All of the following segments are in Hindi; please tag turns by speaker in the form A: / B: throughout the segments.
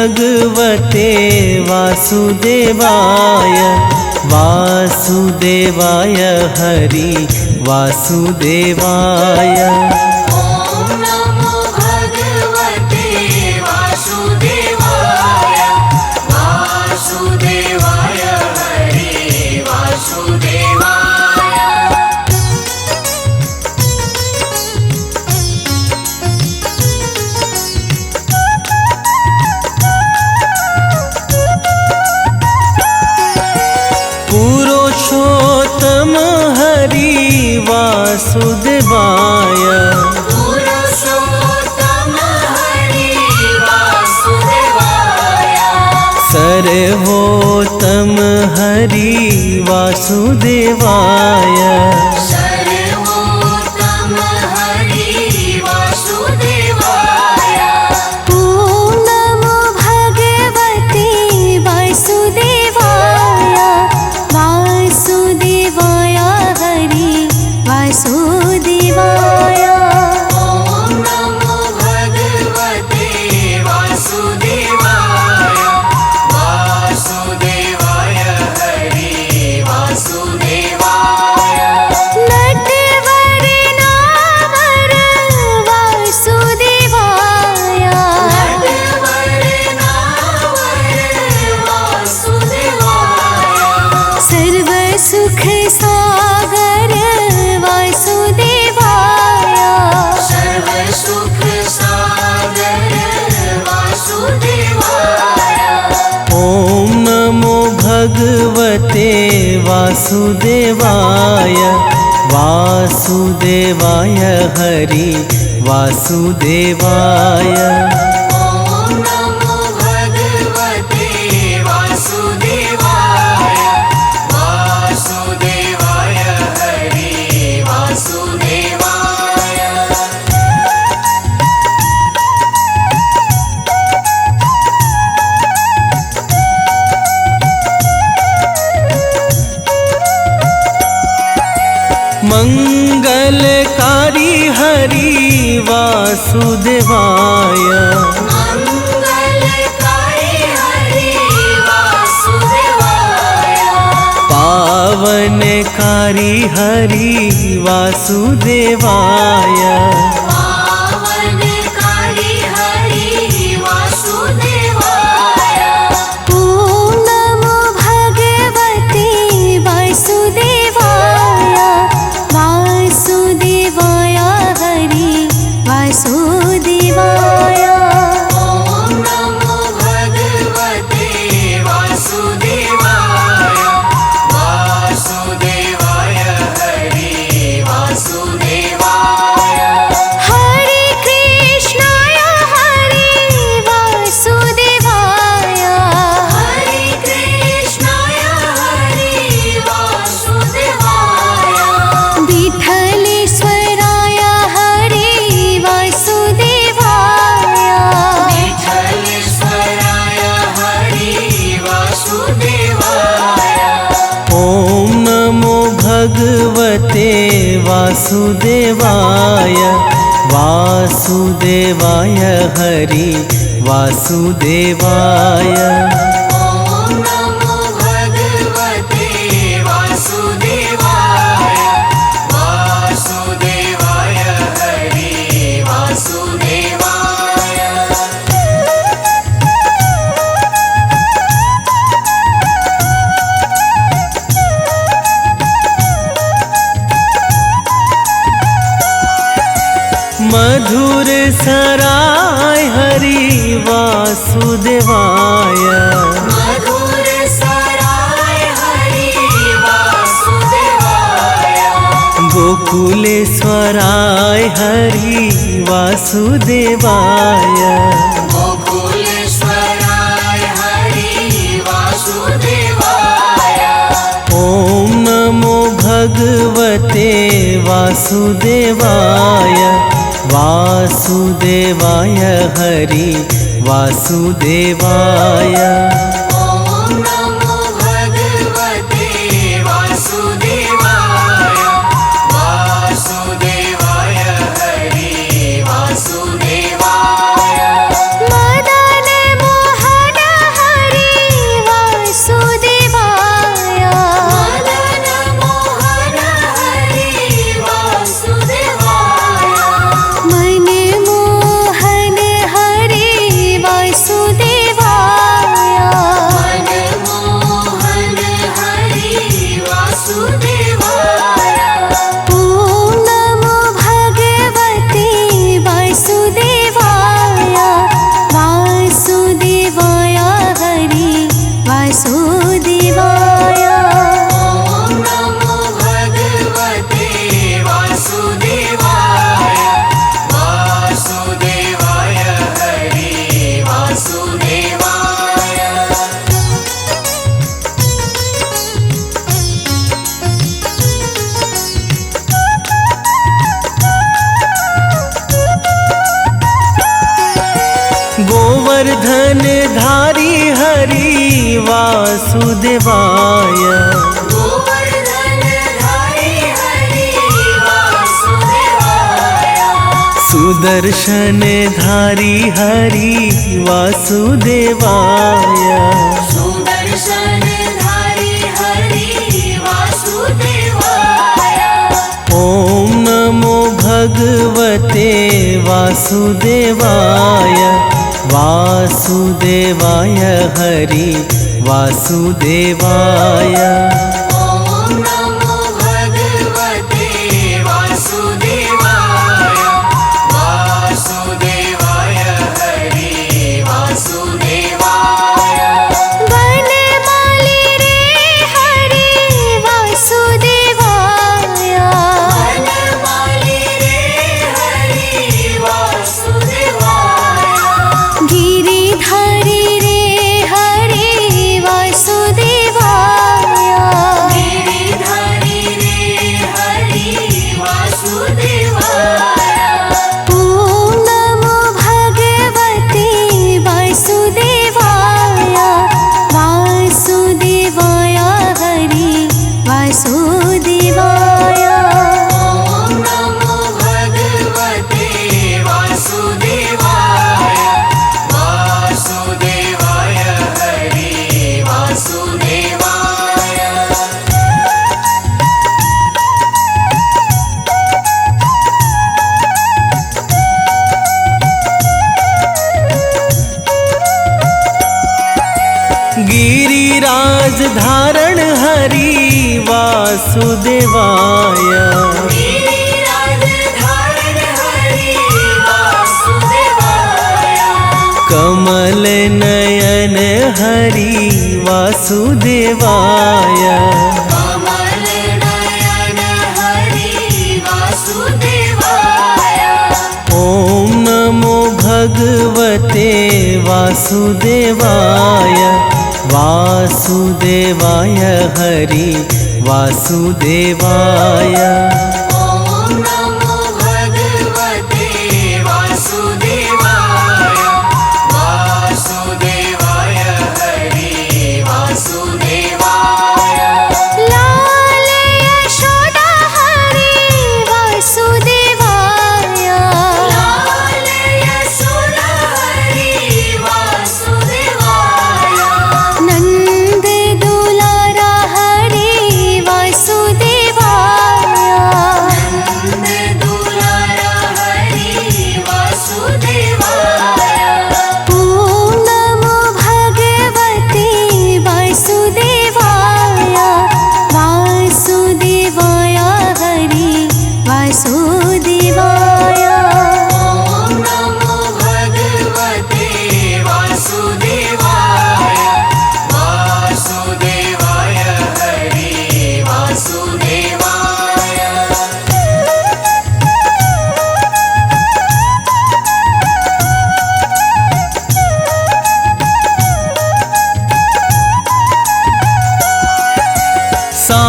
A: भगवते वासुदेवाय वासुदेवाय हरि वासुदेवाय।
B: ओम नमो भगवते वासुदेवाय वासुदेवाय हरि वासुदेवाय।
A: पुरुषोत्तम हरि वासुदेवाय
B: पुरुषोत्तम हरि वासुदेवाय।
A: सर्वोत्तम हरि वासुदेवाय।
B: सर्वोत्तम हरि वासुदेवाय।
C: ओम नमो भगवते वासुदेवाय वासुदेवाय हरि वासुदेवाय।
B: ओम नमो भगवते वासुदेवाय वासुदेवाय हरि वासुदेवाय।
C: नटवर नावर वासुदेवाय
B: नटवर नावर वासुदेवाय।
C: सर्व सुख सागर वासुदेवाय
B: सर्व सुख सागर वासुदेवाय।
A: ओम नमो भगवते वासुदेवाय वासुदेवाय हरि वासुदेवाय।
B: ओम नमो भगवते वासुदेवाय वासुदेवाय हरि वासुदेवाय।
A: मंगलकारी हरि वासुदेवाय
B: मंगलकारी हरि वासुदेवाय।
A: पावनकारी हरि वासुदेवाय।
B: पावनकारी हरि वासुदेवाय।
C: ओम नमो भगवते वासुदेवाय वासुदेवाय हरि वासुदेवाय।
B: ओम नमो भगवते वासुदेवाय वासुदेवाय हरि वासुदेवाय।
C: हरे कृष्णाय हरे वासुदेवाय
B: हरे कृष्णाय हरि वासुदेवाय।
C: विठलेश्वराय हरे वासुदेवाय
B: विठलेश्वराय हरि वासुदेवाय।
A: ओम नमो भगवते वासुदेवाय वासुदेवाय हरि वासुदेवाय।
B: ओम नमो भगवते वासुदेवाय वासुदेवाय हरि वासुदेवाय।
A: मधुर सराय हरि वासुदेवाय
B: मधुर सराय हरि वासुदेवाय।
A: गोकुलेश्वराय हरि वासुदेवाय।
B: गोकुलेश्वराय हरि वासुदेवाय।
A: ओम नमो भगवते वासुदेवाय वासुदेवाय हरि वासुदेवाय।
B: ओम नमो भगवते वासुदेवाय वासुदेवाय हरि वासुदेवाय।
C: मदन मोहन
A: गोवर्धन धारी हरि वासुदेवाय
B: गोवर्धन धारी हरि वासुदेवाय
A: सुदर्शन धारी हरि वासुदेवाय
B: सुदर्शन धारी हरि वासुदेवाय
A: ॐ नमो भगवते वासुदेवाय वासुदेवाय हरि वासुदेवाय
B: ॐ नमो भगवते वासुदेवाय वासुदेवाय हरि वासुदेवाय
C: वनमाली रे हरि वासुदेवाय
B: वनमाली रे हरि वासुदेवाय
C: गिरिधारी रे हरि वासुदेवाय
B: गिरिधारी रे हरि वासुदेवाय
C: ॐ नमो भगवते वासुदेवाय वासुदेवाय हरि वासुदेवाय
B: ॐ नमो भगवते वासुदेवाय वासुदेवाय हरि वासुदेवाय
A: गिरिराज धारण हरि वासुदेवाय
B: गिरिराज धारण हरि वासुदेवाय
A: कमल नयन हरि वासुदेवाय
B: कमल नयन हरि वासुदेवाय
A: ॐ नमो भगवते वासुदेवाय वासुदेवाय हरि वासुदेवाय
B: ॐ नमो भगवते वासुदेवाय वासुदेवाय हरि वासुदेवाय
C: लाल यशोदा हरि वासुदेवाय
B: लाल यशोदा हरि वासुदेवाय
C: नंद दुलारा हरि वासुदेवाय
B: नंद दुलारा हरि वासुदेवाय
C: ॐ नमो भगवते वासुदेवाय वासुदेवाय हरि वासुदेवाय
B: ॐ नमो भगवते वासुदेवाय वासुदेवाय हरि वासुदेवाय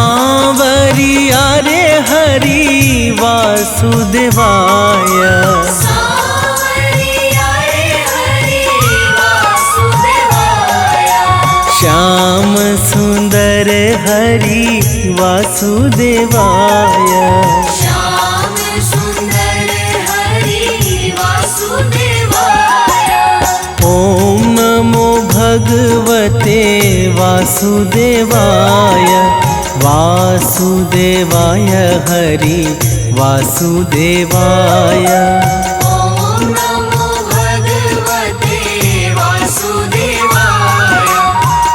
A: सांवरिया रे हरि वासुदेवाय
B: सांवरिया रे हरि वासुदेवाय
A: श्याम सुंदर हरि वासुदेवाय
B: श्याम सुंदर हरि वासुदेवाय
A: ॐ नमो भगवते वासुदेवाय वासुदेवाय हरि वासुदेवाय
B: ॐ नमो भगवते वासुदेवाय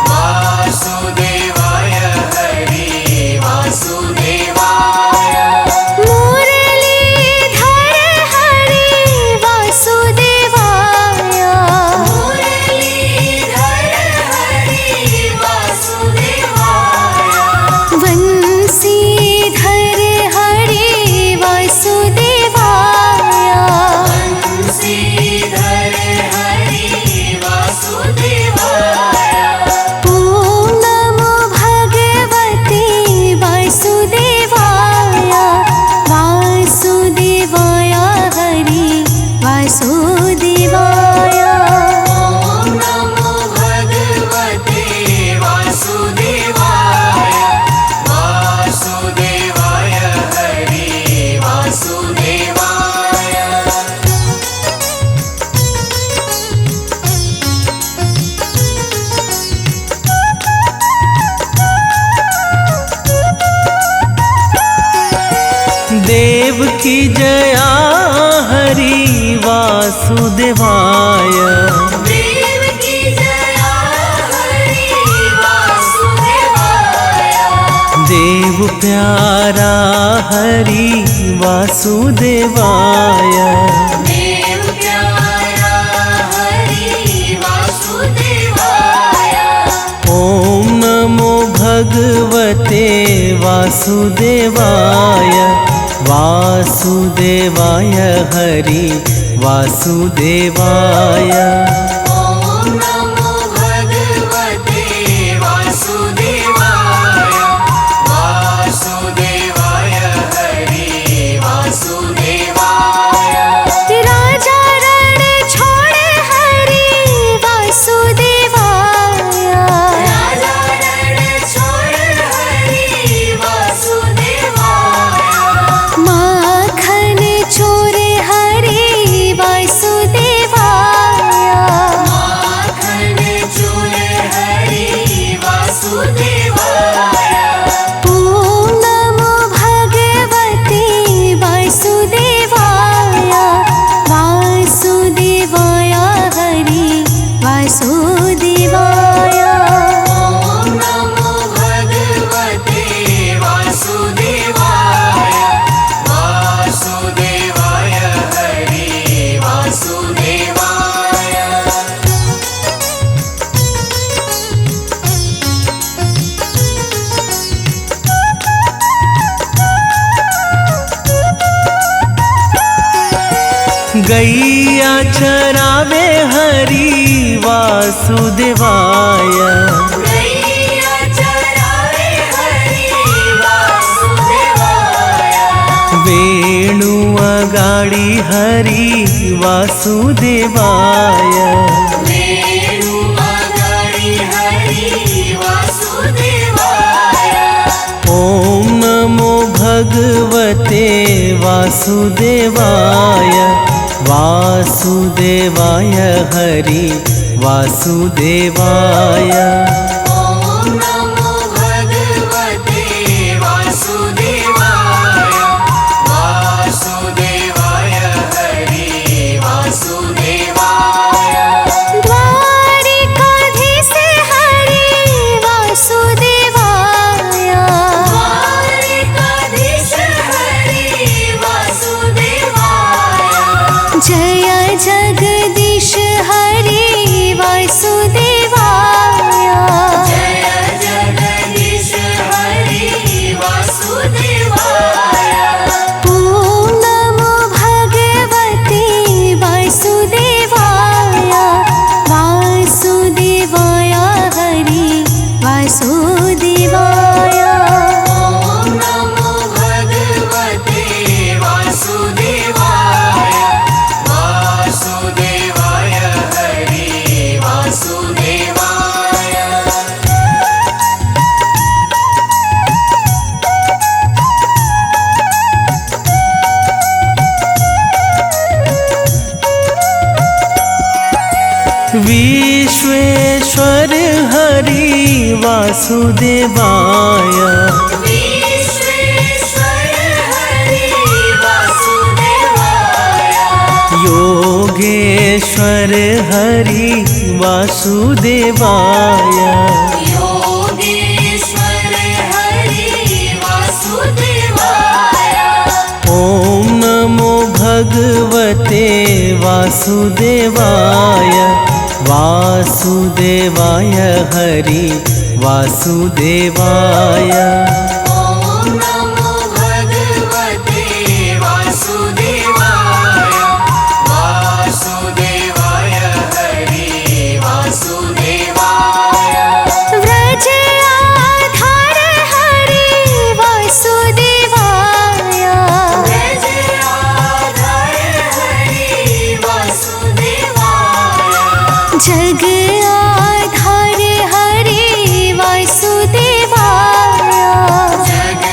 B: वासुदेवाय हरि वासुदेवाय
C: मुरलीधर हरि वासुदेवाय
B: मुरलीधर हरि वासुदेवाय
C: वंशीधर हरि वासुदेवाय
A: की जया हरि वासुदेवाय।
B: देव की जया हरि वासुदेवाय।
A: देव प्यारा हरि वासुदेवाय।
B: देव प्यारा हरि वासुदेवाय।
A: ओम नमो भगवते वासुदेवाय। वासुदेवाय हरि वासुदेवाय।
B: ॐ नमो भगवते वासुदेवाय। वासुदेवाय हरि वासुदेवाय।
C: राजा रण छोड़े हरि वासुदेवाय।
B: राजा रण छोड़ हरि वासुदेवाय।
C: माखन चोरे हरि वासुदेवाय।
B: माखन चूरे हरि वासुदेवाय।
C: ॐ नमो भगवते वासुदेवाय। वासुदेवाय हरि वासुदेवाय।
B: ॐ नमो भगवते वासुदेवाय। वासुदेवाय हरि वासुदेवाय।
A: गैया चरावे हरि वासुदेवाय।
B: गैया चरावे हरि वासुदेवाय।
A: वेणु अगाड़ी हरि वासुदेवाय।
B: वेणु अगाड़ी हरि वासुदेवाय।
A: ओम नमो भगवते वासुदेवाय। वासुदेवाय हरि वासुदेवाय।
B: ॐ नमो भगवते वासुदेवाय। वासुदेवाय हरि वासुदेवाय।
C: द्वारिकाधीश हरि वासुदेवाय।
B: द्वारिकाधीश हरि वासुदेवाय।
C: जय जगदीश हरि वासुदेवाय।
B: जय जगदीश हरि वासुदेवाय।
C: ॐ नमो भगवते वासुदेवाय। वासुदेवाय हरि वासुदेवाय।
B: ॐ नमो भगवते वासुदेवाय। वासुदेवाय हरि वासुदेवाय।
A: विश्वेश्वर हरि वासुदेवाय।
B: विश्वेश्वर हरि वासुदेवाय।
A: योगेश्वर हरि वासुदेवाय।
B: योगेश्वर हरि वासुदेवाय।
A: ओम नमो भगवते वासुदेवाय। वासुदेवाय हरि वासुदेवाय।
B: ॐ नमो भगवते वासुदेवाय। वासुदेवाय हरि वासुदेवाय।
C: व्रज आधार हरि वासुदेवाय।
B: व्रज आधार हरि वासुदेवाय।
C: जग आधार हरि वासुदेवाय।
B: जग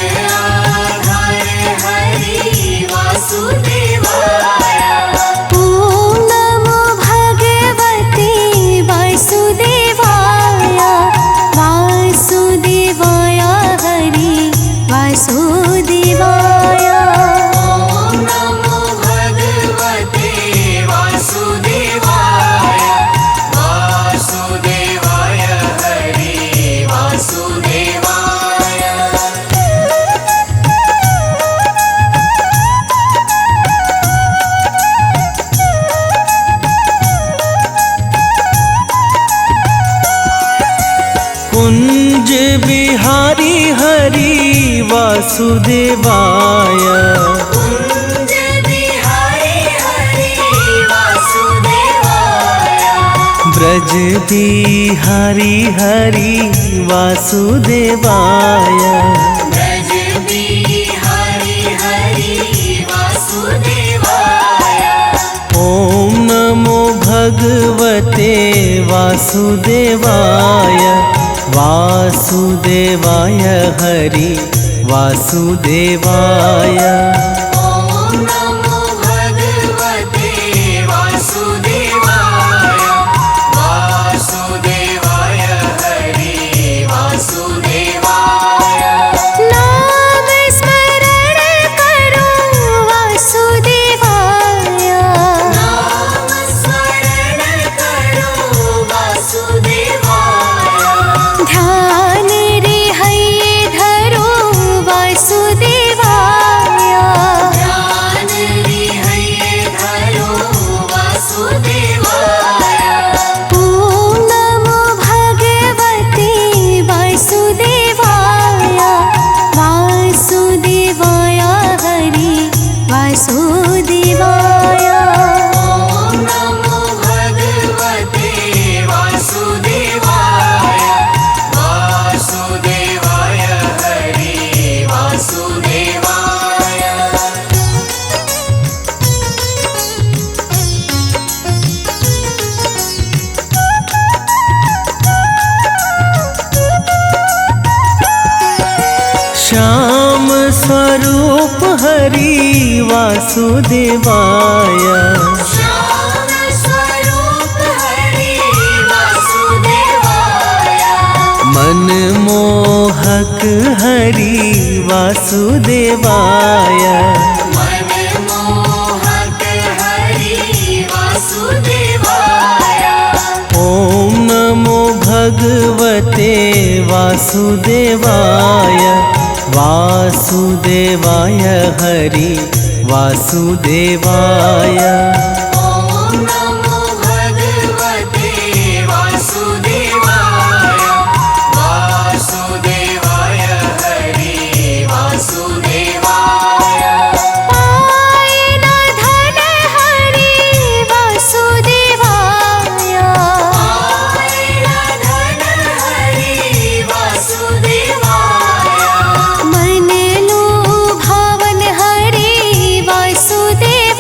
A: वासुदेवाय।
B: कुंज बिहारी हरि वासुदेवाय।
A: ब्रज बिहारी हरि वासुदेवाय।
B: ब्रज बिहारी हरि वासुदेवाय।
A: ओम नमो भगवते वासुदेवाय। वासुदेवाय हरि वासुदेवाय।
B: ओम नमो भगवते वासुदेवाय। वासुदेवाय हरि वासुदेवाय।
C: नाम स्मरण करो वासुदेवाय।
B: नाम स्मरण करो वासुदेवाय।
C: ध्यान रे हये धरो वासुदेवाय।
B: ध्यान रे हये धरो वासुदेवाय।
C: ओम नमो भगवते वासुदेवाय। वासुदेवाय हरि वासुदेवाय।
B: ओम नमो भगवते वासुदेवाय। वासुदेवाय हरि वासुदेवाय।
A: श्याम स्वरूप हरि वासुदेवाय।
B: श्याम स्वरूप हरि वासुदेवाय।
A: मनमोहक हरि वासुदेवाय।
B: मनमोहक हरि वासुदेवाय।
A: ओम नमो भगवते वासुदेवाय। वासुदेवाय हरि वासुदेवाय।
B: ओम नमो भगवते वासुदेवाय। वासुदेवाय हरि वासुदेवाय।
C: पाये न धन हरि वासुदेवाय।
B: आयन धन हरि वासुदेवाय।
C: मन लो भावन हरि वासुदेवाय।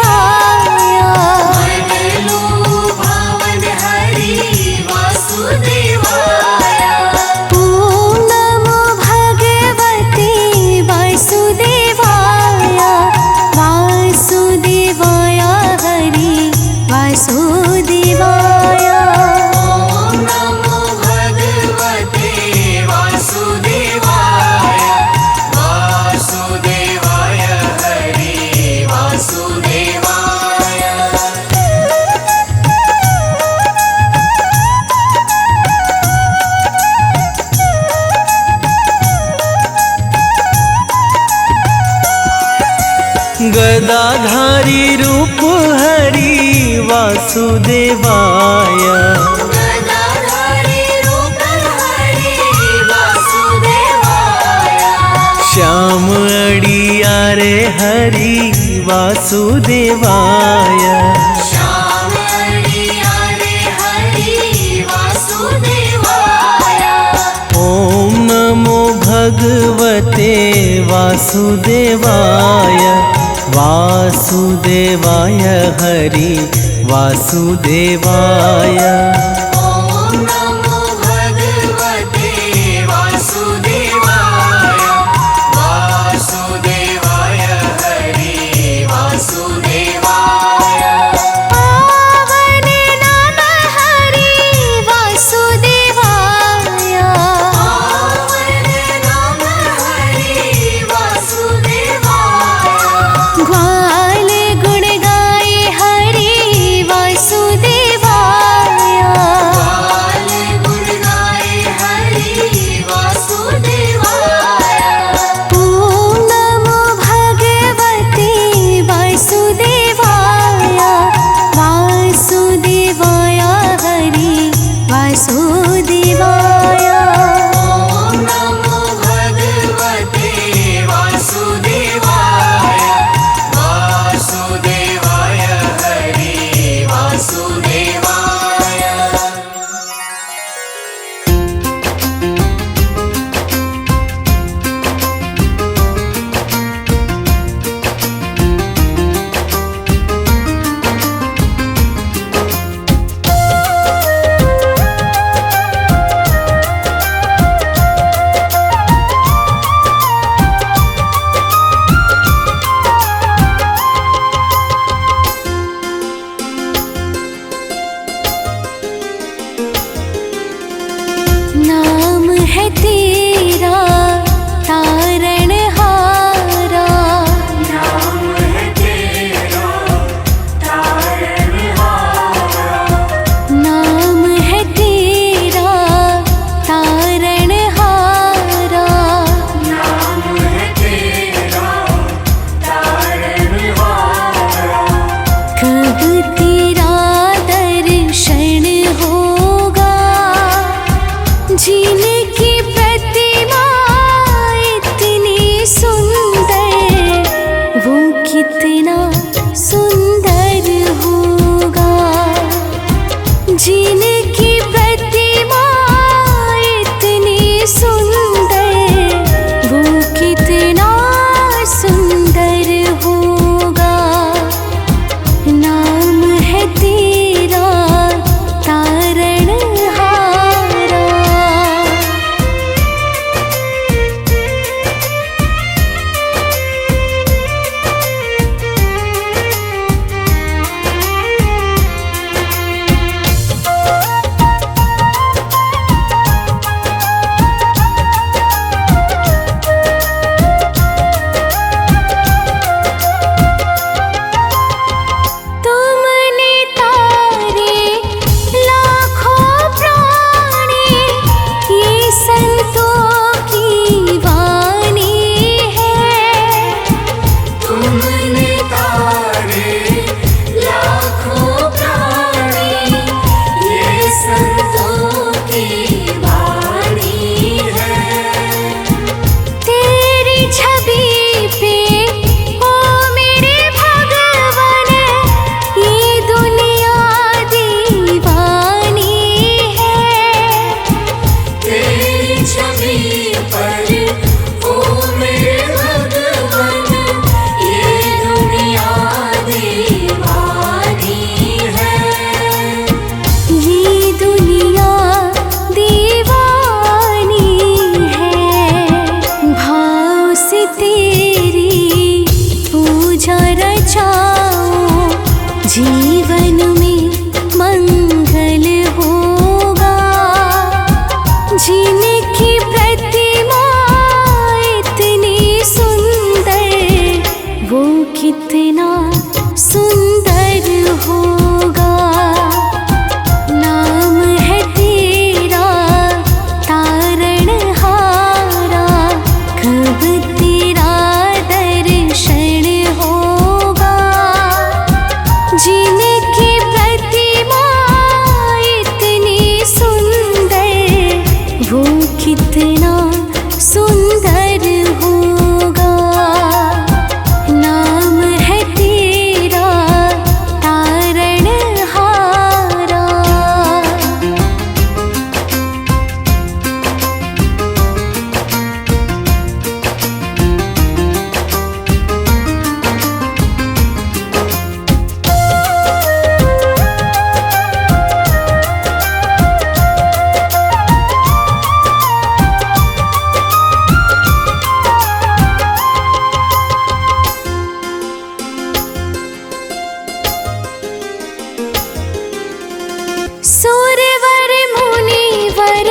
B: मन लो भावन हरि वासुदेवाय।
C: ओम नमो भगवते वासुदेवाय। वासुदेवाय हरि वासुदेवाय।
B: ओम नमो भगवते वासुदेवाय। वासुदेवाय हरि वासुदेवाय।
A: गदाधारी रूप हरि वासुदेवाय।
B: गदाधारी रूप हरि वासुदेवाय।
A: श्याम अड़ियारे हरि वासुदेवाय।
B: श्याम अड़ियारे हरि वासुदेवाय।
A: ओम नमो भगवते वासुदेवाय। वासुदेवाय हरि वासुदेवाय।
B: ओम नमो भगवते वासुदेवाय। वासुदेवाय हरि वासुदेवाय।
C: पावन नाम हरि वासुदेवाय।
B: पावन नाम हरि वासुदेवाय।
C: ग्वाल गुण गाए हरि वासुदेवाय। जीवन में मंगल होगा। जिनकी प्रतिमा इतनी सुंदर, वो कितना सुंदर होगा। नाम है तेरा तारणहारा, कब तेरा दर्शन होगा। जिनकी प्रतिमा इतनी सुंदर, वो कितना सुंदर होगा। नाम है तेरा तारणहारा। सुरवर मुनिवर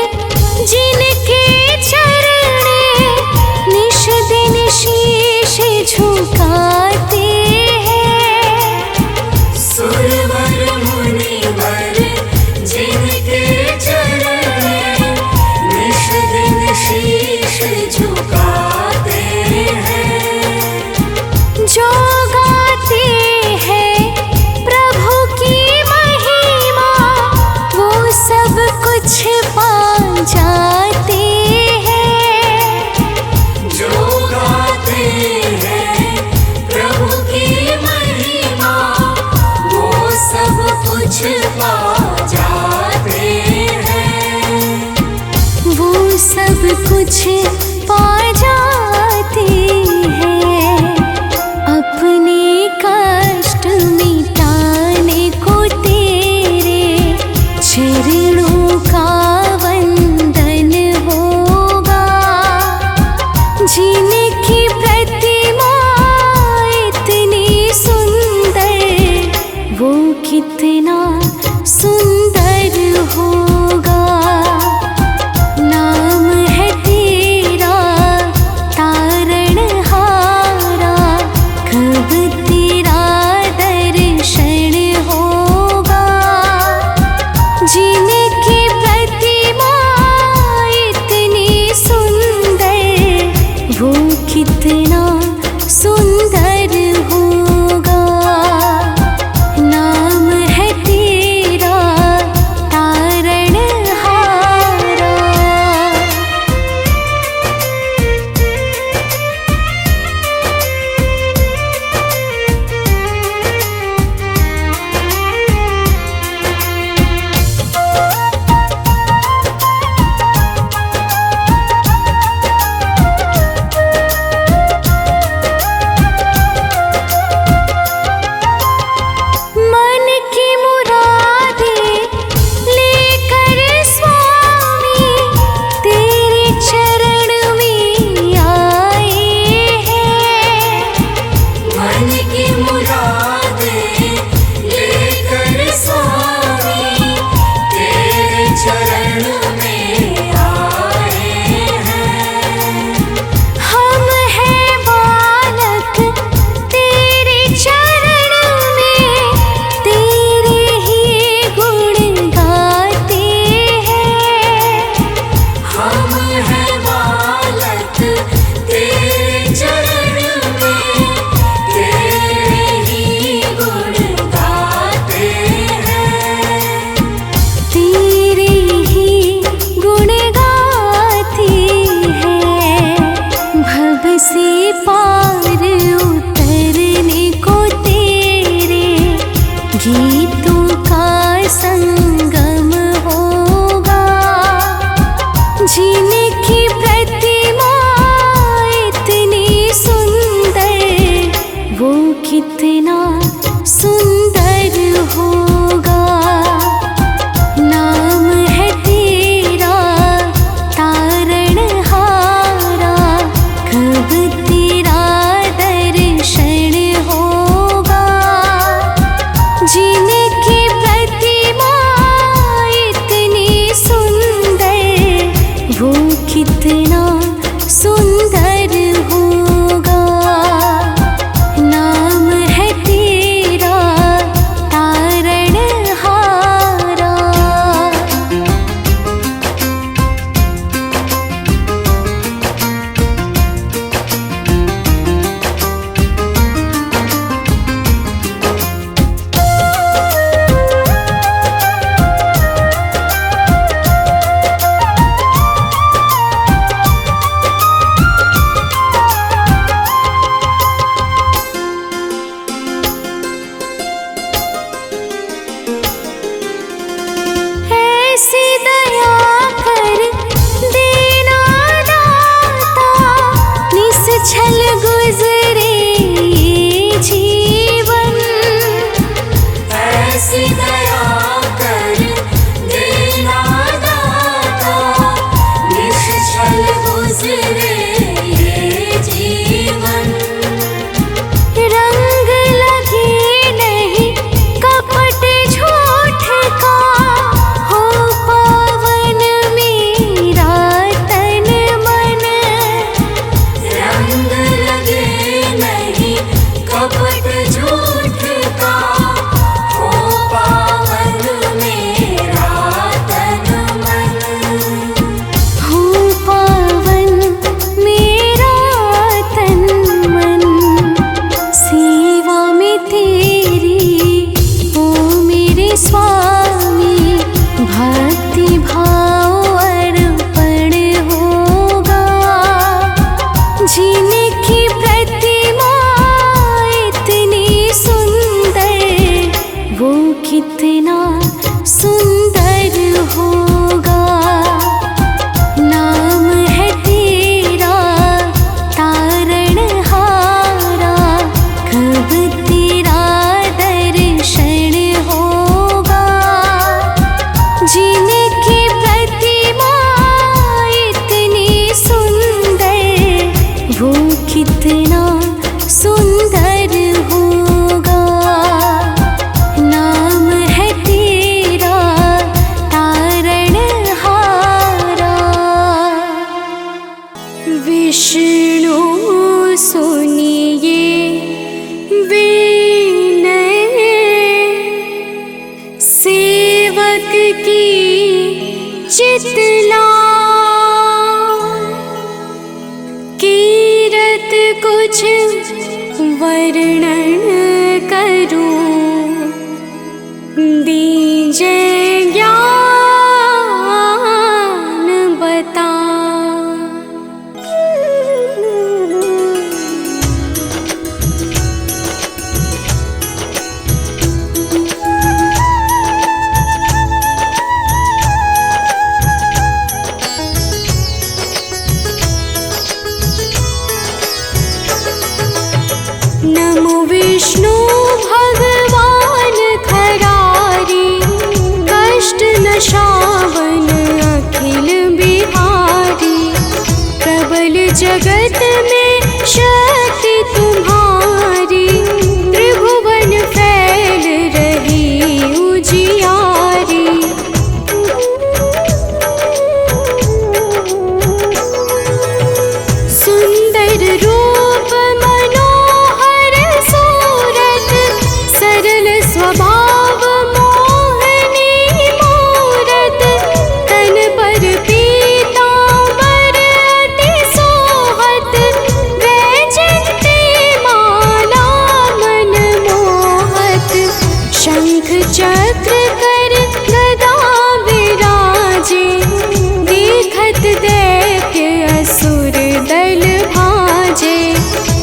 C: जिनके चरणे, निश दिन शीश झुकाते हैं।
B: सुरवर मुनिवर जिनके चरणे, निश दिन शीश झुकाते हैं।
C: जो गाते हैं प्रभु की महिमा, वो सब कुछ पा जाते हैं।
B: जो गाते हैं प्रभु की महिमा, वो सब कुछ पा जाते हैं।
C: वो सब कुछ पा जाते हैं। अपने कष्ट मिटाने को तेरे चरणों का वंदन होगा। जिनकी प्रतिमा इतनी सुंदर, वो कितना सुंदर होगा। नाम है तेरा तारणहारा, कब तेरा दर्शन होगा। जिनकी प्रतिमा इतनी सुंदर, वो कितना सुंदर होगा। नाम है तेरा तारणहारा। मन की मुरादें लेकर स्वामी, तेरे चरण में आए हैं।
B: मन की मुरादें लेकर स्वामी, तेरे चरण में आए हैं।
C: हम हैं बालक तेरे चरण में, तेरे ही गुण गाते हैं।
B: हम हैं बालक तेरे चरण में, तेरे ही गुण गाते हैं।
C: तेरे ही गुण गाते हैं। भव से पार उतरने को तेरे गीतों का संगम होगा। जिनकी प्रतिमा इतनी सुंदर, वो कितना सुंदर होगा। नाम है तेरा तारणहारा, कब तेरा दर्शन होगा। कितना सुंदर होगा। नाम है तेरा तारणहारा, कब तेरा दर्शन होगा। जिनकी प्रतिमा इतनी सुंदर, वो कितना सुंदर होगा। नाम है तेरा तारणहारा। विष्णु सुनिए विनय, सेवक की चितला। कीरत कुछ वर्णन करूं, दीजे ज्ञान बता। नमो विष्णु भगवान खरारी, कष्ट नशावन अखिल बिहारी। प्रबल जगत में शक्ति तुम्हारी, त्रिभुवन फैल रही उजियारी। सुंदर रूप मनोहर सूरत, सरल स्वभाव मोहनी मूरत। तन पर पीतांबर अति सोहत, वैजयंती माला मन मोहत। शंख चक्र कर गदा विराजे, देखत दैत्य असुर दल भाजे।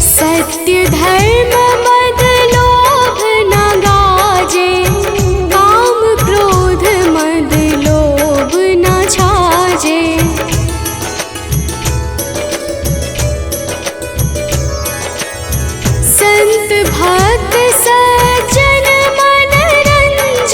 C: सत्य धर्म मद लोभ न गाजे, काम क्रोध मद लोभ न छाजे। संत भक्त सज्जन मन रंजन,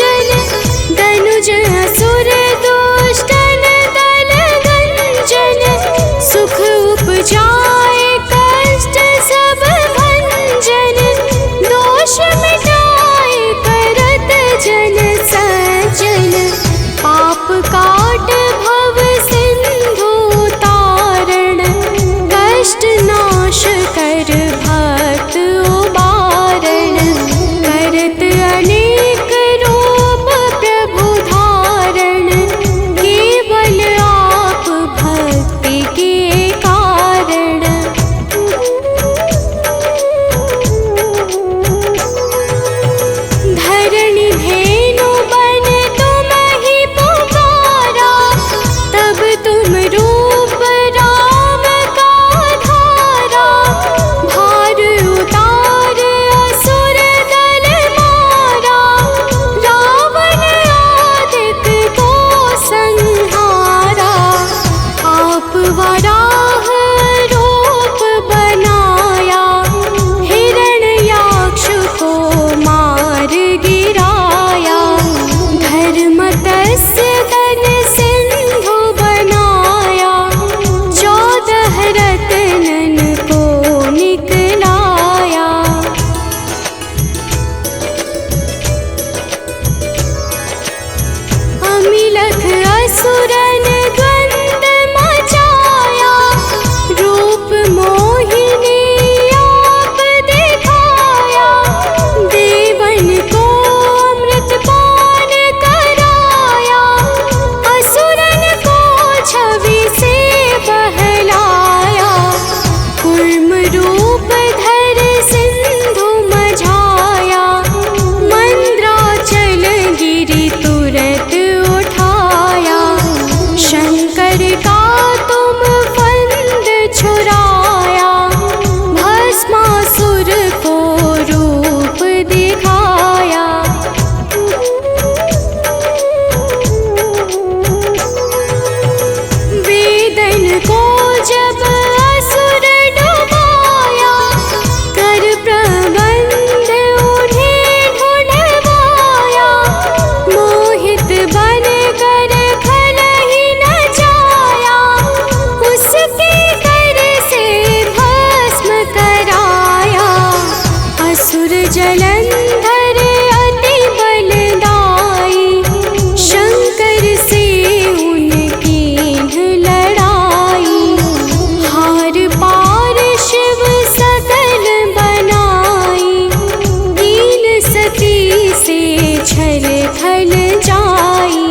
C: थल जाई।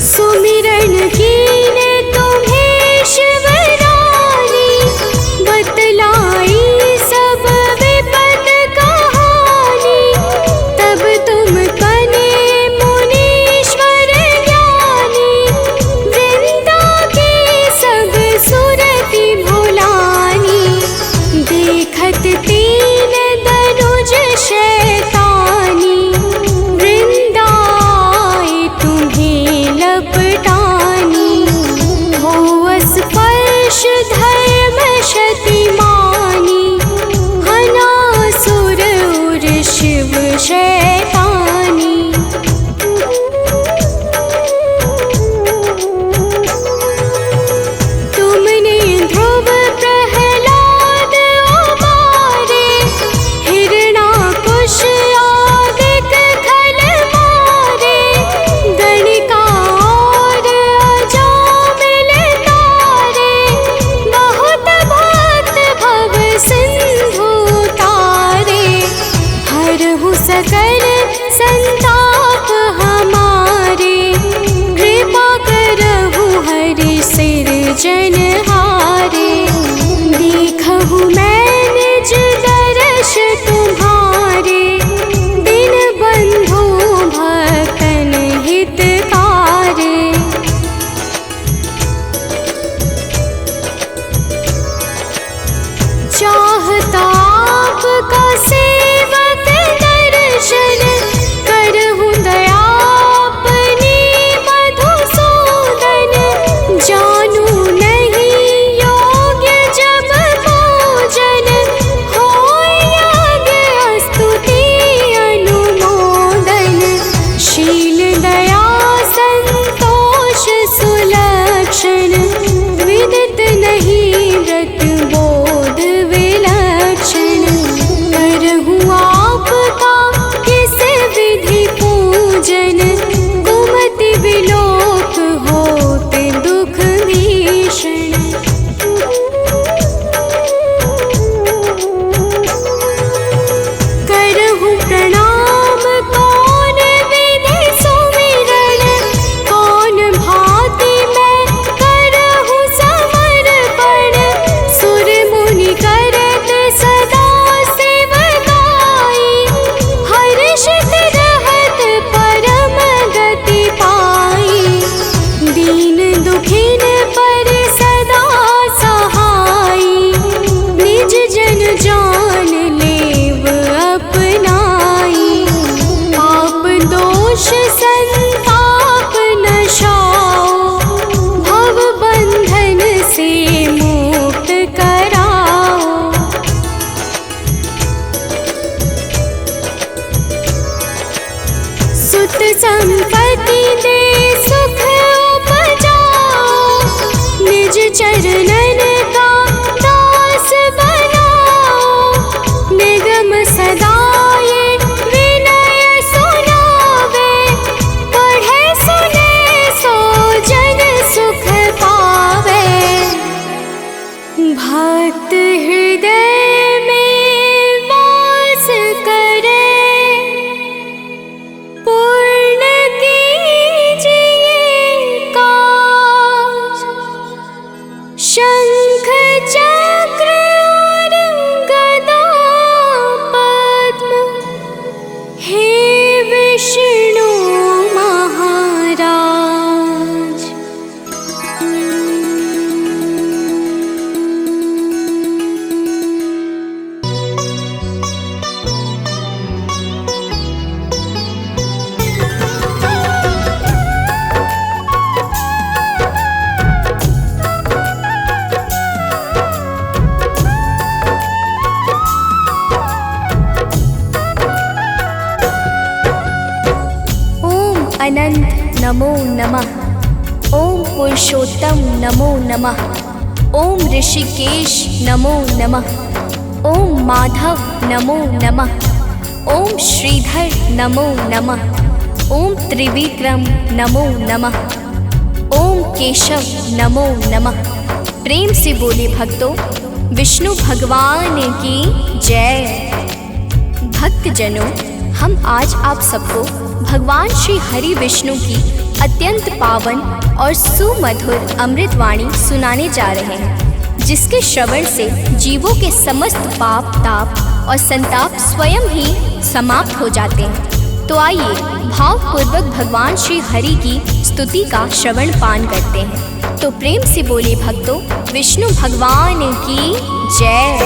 C: सुमिरन कीने तुम्हें शिवरानी, बतलाई सब विपत कहानी। तब तुम बने मुनीश्वर ज्ञानी, वृंदा की सब सुरति भुलानी। देखत तीन दनुज शैतानी, वृंदाए तुम्हें लपटानी। हो स्पर्श धर्म शतिमानी, हनासुर उर शिव शैतानी। तुमने ध्रुव प्रहलाद उबारे, हिरणाकुश आदिक खल मारे। गणिका और अजामिल तारे, बहुत भक्त भव सिंधु तारे। हरहु सकल संताप हमारे, कृपा करहु हरि सिरजनहारे। देखहु मैं निज दर्श तुम्हारे, दिन बंधु भक्तन हितकारे। चाहता आपका सेवक दर्शन, करहु दया अपनी मधुसूदन। जानू नहीं योग्य जब पूजन, होय यज्ञ स्तुति अनुमोदन। शील दया संतोष सुलक्षण, विदित नहीं व्रत बोध विलक्षण। करहु आपका किस विधि पूजन, कुमति विलोक होत दुख भीषण। करहु प्रणाम कौन विधि सुमिरन, कौन भांति मैं करहु समर्पण। सुर मुनि करत सदा सेवकाई, हर्षित रहत परम गति पाई। दीन दुखिन पर सदा सहाई, निज जन जान लेव अपनाई। पाप दोष संताप नशाओ, भव बंधन से मुक्त कराओ। सुत संपत्ति दे सुख उपजाओ, निज चरणन का दास बनाओ। निगम सदा ये विनय सुनावे, पढ़े सुने सो जन सुख पावे। भक्त हृदय में वास करे, पूर्ण कीजिए काज। शंख चक्र और गदा पद्म, हे विष्णु महाराज। अनंत नमो नमः। ओम पुरुषोत्तम नमो नमः। ओम ऋषिकेश नमो नमः। ओम माधव नमो नमः। ओम श्रीधर नमो नमः। ओम त्रिविक्रम नमो नमः। ओम केशव नमो नमः। प्रेम से बोले भक्तों, विष्णु भगवान की जय। भक्तजनों, हम आज आप सबको भगवान श्री हरि विष्णु की अत्यंत पावन और सुमधुर अमृतवाणी सुनाने जा रहे हैं, जिसके श्रवण से जीवों के समस्त पाप ताप और संताप स्वयं ही समाप्त हो जाते हैं। तो आइए भावपूर्वक भगवान श्री हरि की स्तुति का श्रवण पान करते हैं। तो प्रेम से बोले भक्तों, विष्णु भगवान की जय।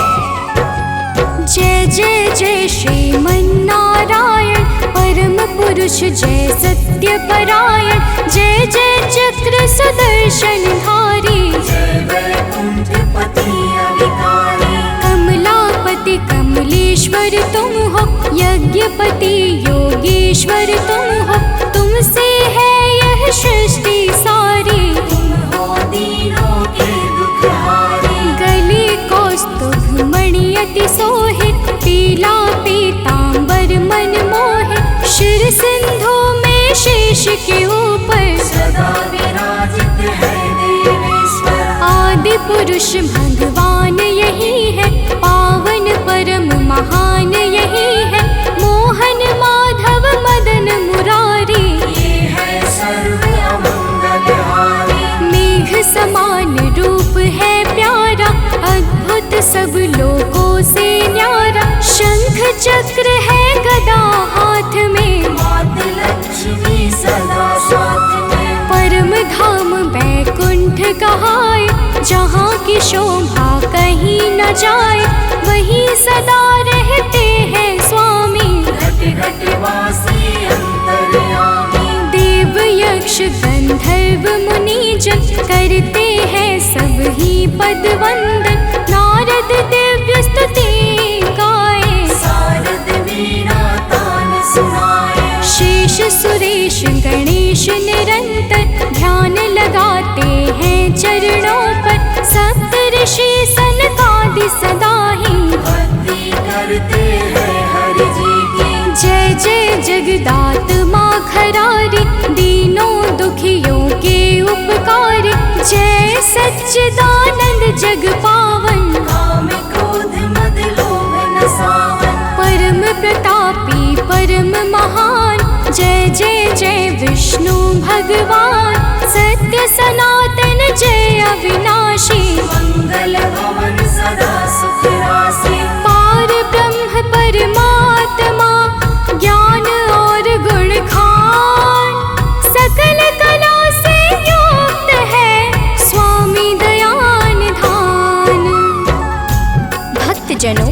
C: जय जय जय श्रीमन्नारायण परम पुरुष, जय सत्य परायण, जय जय चक्र सुदर्शन धारी,
B: जय वैकुंठपति अविकारी।
C: कमलापति कमलेश्वर तुम हो, यज्ञपति योगेश्वर तुम हो, तुमसे है यह सृष्टि सारी।
B: तुम हो दीनों के दुखहारी।
C: गले कौस्तुभ मणि अति सोहे, पीला पीतांबर मन मोहे, शिर सिंधु में शेष के ऊपर
B: सदा विराजित है देवेश्वर।
C: आदि पुरुष भगवान यही है, पावन परम महान यही है, मोहन माधव मदन मुरारी।
B: ये है सर्व अमंगलहारी।
C: मेघ समान रूप है प्यारा, अद्भुत सब लोगों से न्यारा, शंख चक्र है गदा हाथ में,
B: मात लक्ष्मी सदा साथ में।
C: परम धाम बैकुंठ कहाए, जहाँ की शोभा कहीं न जाए, वहीं सदा रहते हैं स्वामी।
B: घट घट वासी अंतर्यामी।
C: देव यक्ष गंधर्व मुनि जन करते हैं सब ही पद वंदन, नारद दिव्य स्तुति गाए,
B: सारद वीणा तान सुनाए।
C: शेष सुरेश गणेश निरंतर ध्यान लगाते हैं चरणों पर, सप्त ऋषि सनकादि सदा ही
B: भक्ति करते हैं हरि जी की।
C: जय जय जगदात्मा खरारी, दीनों दुखियों के उपकारी, जय सच्चिदानंद जग पावन,
B: काम क्रोध मद लोभ न सावन।
C: परम प्रतापी परम महान, जय जय जय विष्णु भगवान, सत्य सनातन जय अविनाशी,
B: मंगल भवन सदा सुख राशि।
C: पार ब्रह्म परमात्मा ज्ञान और गुण खान, सकल कला से युक्त है स्वामी दयान धान। भक्तजनों,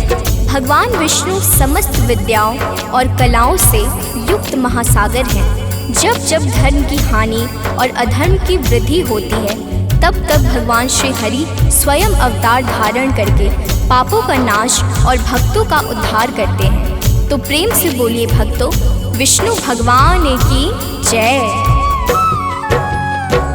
C: भगवान विष्णु समस्त विद्याओं और कलाओं से युक्त महासागर हैं। जब जब धर्म की हानि और अधर्म की वृद्धि होती है, तब तब भगवान श्री हरि स्वयं अवतार धारण करके पापों का नाश और भक्तों का उद्धार करते हैं। तो प्रेम से बोलिए भक्तों, विष्णु भगवान की जय।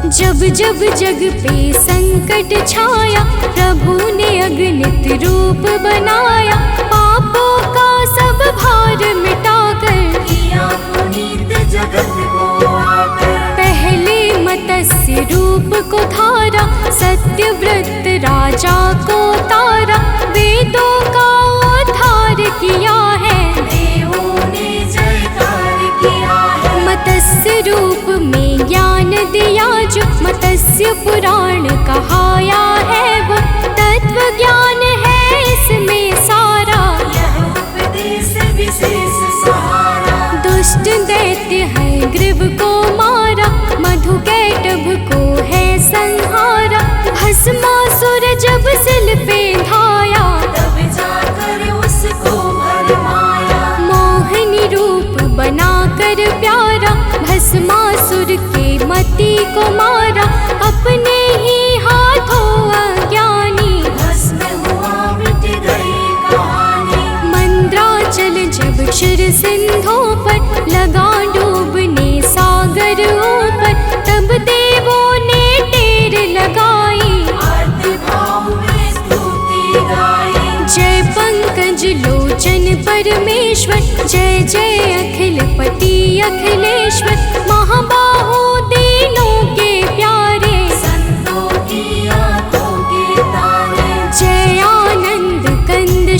C: जब जब जग पे संकट छाया, प्रभु ने अगणित रूप बनाया, पापों का सब भार मिटाकर
B: किया पुनीत जगत को आकर।
C: पहले मत्स्य रूप को धारा, सत्यव्रत राजा को तारा, वेदों का उद्धार किया है,
B: देवों ने जयकार किया है।
C: मत्स्य रूप में ज्ञान दिया जो, मत्स्य पुराण कहाया है वो, तत्व ज्ञान है इसमें सारा,
B: यह उपदेश विशेष सहारा।
C: दुष्ट दैत्य है ग्रीव को मारा, मधु कैटभ को है संहारा, भस्मासुर जब सिल पे धाया,
B: तब जाकर उसको भरमाया।
C: मोहिनी रूप बनाकर प्यारा, भस्मासुर के मति को मारा, अपने ही हाथों अज्ञानी
B: भस्म हुआ मिट गई कहानी।
C: मंद्राचल जब क्षीर सिंधु पर लगा डूबने सागर ऊपर, तब देवों ने टेर लगाई,
B: आरती भाव में स्तुति गाई।
C: जय पंकज लोचन परमेश्वर, जय जय अखिलपति अखिलेश्वर, महाबाहु दीनों के प्यारे,
B: संतों की आंखों के तारे।
C: जय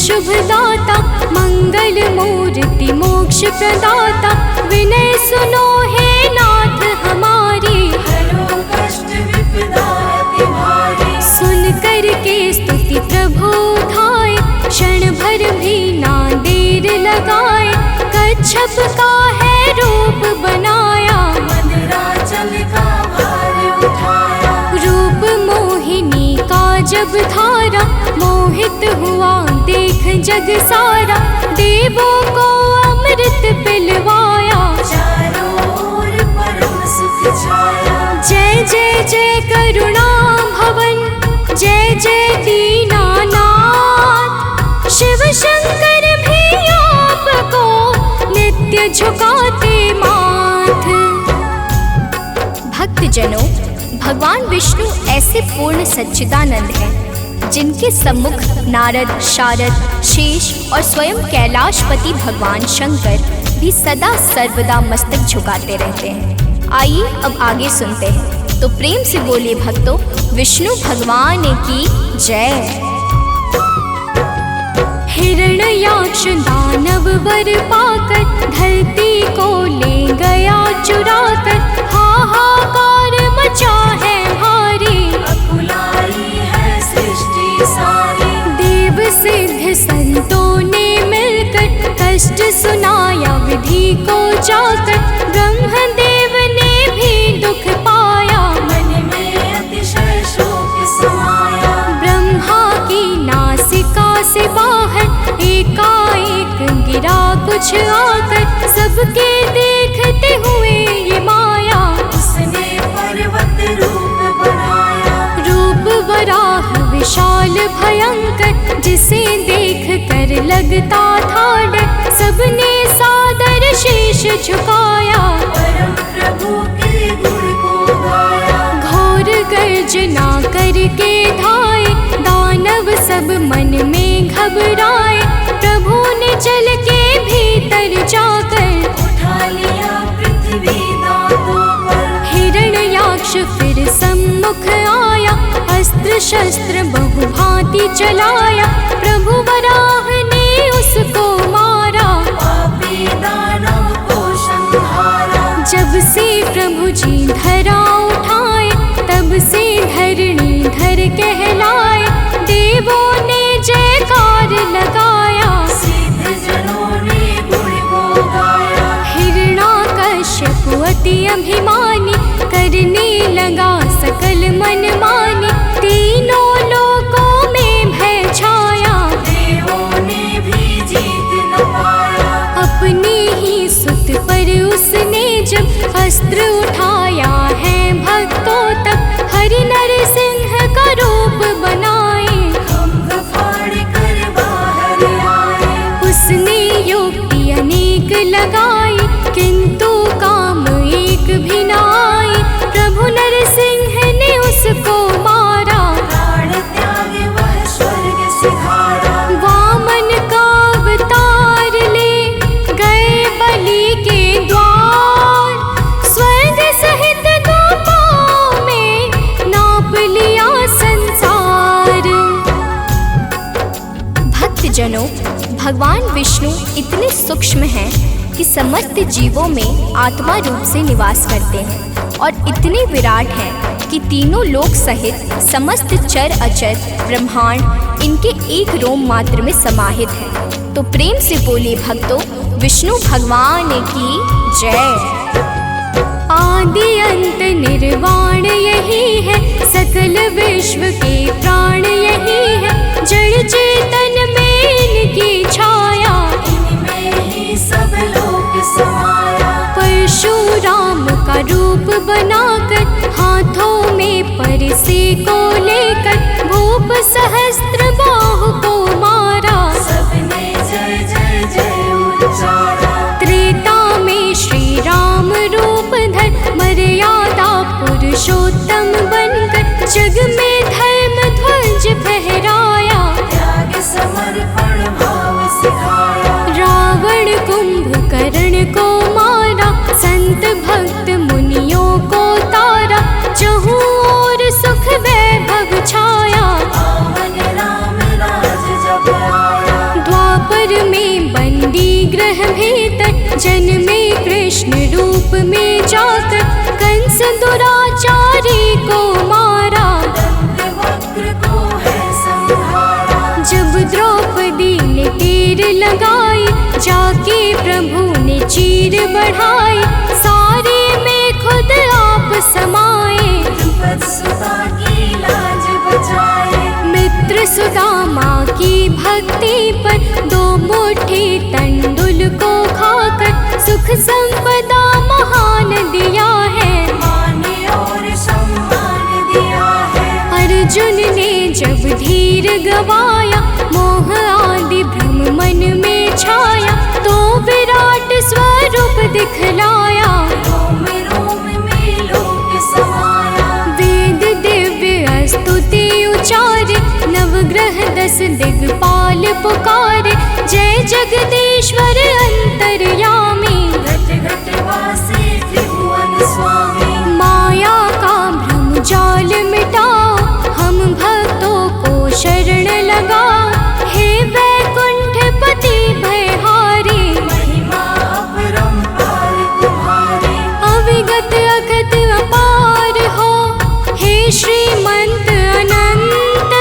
C: शुभदाता, मंगल मूर्ति मोक्ष प्रदाता, विनय सुनो हे नाथ हमारी,
B: हरो कष्ट विपदा अति भारी।
C: सुन कर के स्तुति प्रभु धाय, क्षण भर भी ना देर लगाए, कच्छप का है रूप बनाया,
B: मंदराचल का भार उठाया।
C: रूप मोहिनी का जब धारा, मोहित हुआ देख जग सारा, देवों को अमृत पिलवाया,
B: चारों ओर परम सुख छाया।
C: जय जय जय करुणा भवन, जय जय दीनानाथ, शिव शंकर भी आपको नित्य झुकाते माथ। भक्तजनों, भगवान विष्णु ऐसे पूर्ण सच्चिदानंद हैं जिनके सम्मुख नारद, शारद, शेष और स्वयं कैलाशपति भगवान शंकर भी सदा सर्वदा मस्तक झुकाते रहते हैं। आइए अब आगे सुनते हैं, तो प्रेम से बोलिए भक्तों, विष्णु भगवान की जय। हिरण्याक्ष दानव वर पाकर, धरती को ले गया चुराकर, हाहाकार मचा है भारी,
B: अकुलाई है सृष्टि सारी।
C: देव सिद्ध संतों ने मिलकर, कष्ट सुनाया विधि को जाकर, ब्रह्मदेव ने भी दुख पाया,
B: मन में अतिशय शोक समाया।
C: ब्रह्मा की नासिका से बाहर एकाएक गिरा कुछ आकर, सबके देखते हुए ये माया,
B: उसने पर्वत रूप बनाया।
C: रूप वराह विशाल भयंकर, जिसे देख कर लगता था डर, सबने सादर शीश झुकाया,
B: परम प्रभु के गुण को गाया।
C: घोर गर्जना करके धाए, दानव सब मन में घबराए, प्रभु ने चल के भीतर जाकर,
B: उठा लिया पृथ्वी दांतों पर।
C: हिरण्याक्ष फिर सम्मुख आया, अस्त्र शस्त्र बहुभांति चलाया, प्रभु वराह ने उसको मारा,
B: पापी दानव को संहारा।
C: जब से प्रभु जी धरा उठाए, तब से धरणी धर कहलाए, देवों ने जयकार लगाया,
B: सिद्ध जनों ने गुण को गाया।
C: हिरण्याकश्यप अति अभिमानी, करने लगा सकल मनमानी, तीनों लोकों में भय छाया,
B: देवों ने भी जीत न पाया।
C: अपने ही सुत पर उसने जब अस्त्र उठाया है भक्तों तक, हरि नरसिंह का रूप बनाए,
B: खम्भ फाड़ कर बाहर आए।
C: उसने युक्ति अनेक लगाई, किंतु काम एक भी न आई, प्रभु नरसिंह ने उसको मारा,
B: प्राण त्याग वह स्वर्ग सिधारा।
C: वामन का अवतार ले गए बलि के द्वार, स्वर्ग सहित दो पाँव में नाप लिया संसार। भक्तजनों, भगवान विष्णु इतने सूक्ष्म हैं कि समस्त जीवों में आत्मा रूप से निवास करते हैं, और इतने विराट हैं कि तीनों लोक सहित समस्त चर अचर ब्रह्मांड इनके एक रोम मात्र में समाहित है। तो प्रेम से बोले भक्तों, विष्णु भगवान की जय। आदि अंत निर्वाण यही है, सकल विश्व के प्राण यही है, जड़ चेतन में इनकी छाया,
B: इनमें ही सब लोग समाया।
C: परशुराम का रूप बनाकर, हाथों में परसे को लेकर, भूप सहस्त्र बाहु को मारा,
B: सबने जय जय जय उच्चारा।
C: त्रेता में श्री राम रूप धर, मर्यादा पुरुषोत्तम बनकर, जग में धर्म ध्वज फहराया,
B: त्याग समर्पण भाव सिखाया।
C: रावण कुंभकर्ण को मारा, संत भक्त मुनियों को तारा, जहूं और सुख वैभव छाया,
B: पावन राम
C: ग्रह भीतर जन्मे कृष्ण रूप में जाकर कंस दुराचारी को मारा।
B: वक्र को है संहारा।
C: जब द्रौपदी ने तीर लगाई जाके प्रभु ने चीर बढ़ाई, सारे में खुद आप समाए।
B: द्रुपद सुता की लाज बचाए।
C: मित्र सुदामा की भक्ति पर दो मुट्ठी तंडुल को खाकर सुख संपदा महान दिया है।
B: मान और सम्मान दिया है।
C: अर्जुन ने जब धीर गवाया, मोह आदि भ्रम मन में छाया, तो विराट स्वरूप दिखलाया।
B: रोम रोम में लोक समाया।
C: वेद दिव्य स्तुति उचारे, नवग्रह 10 दिग्पाल पुकारे। जय जगदीश्वर अंतर्यामी,
B: घट घट वासी त्रिभुवन स्वामी।
C: माया का भ्रम जाल मिटाओ, हम भक्तों को शरण लगाओ। हे वैकुंठ पति भयहारी,
B: महिमा अपरंपार तुम्हारी।
C: अविगत अगत अपार हो, हे श्रीमंत अनंत।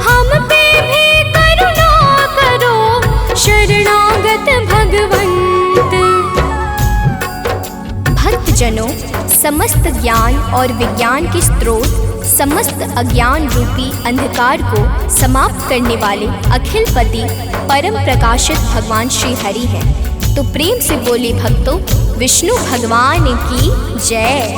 C: हम पे भी करुणा करो, शरणागत भगवंत। भक्तजनों, समस्त ज्ञान और विज्ञान के स्रोत, समस्त अज्ञान रूपी अंधकार को समाप्त करने वाले अखिलपति परम प्रकाशित भगवान श्री हरि हैं। तो प्रेम से बोले भक्तों, विष्णु भगवान की जय।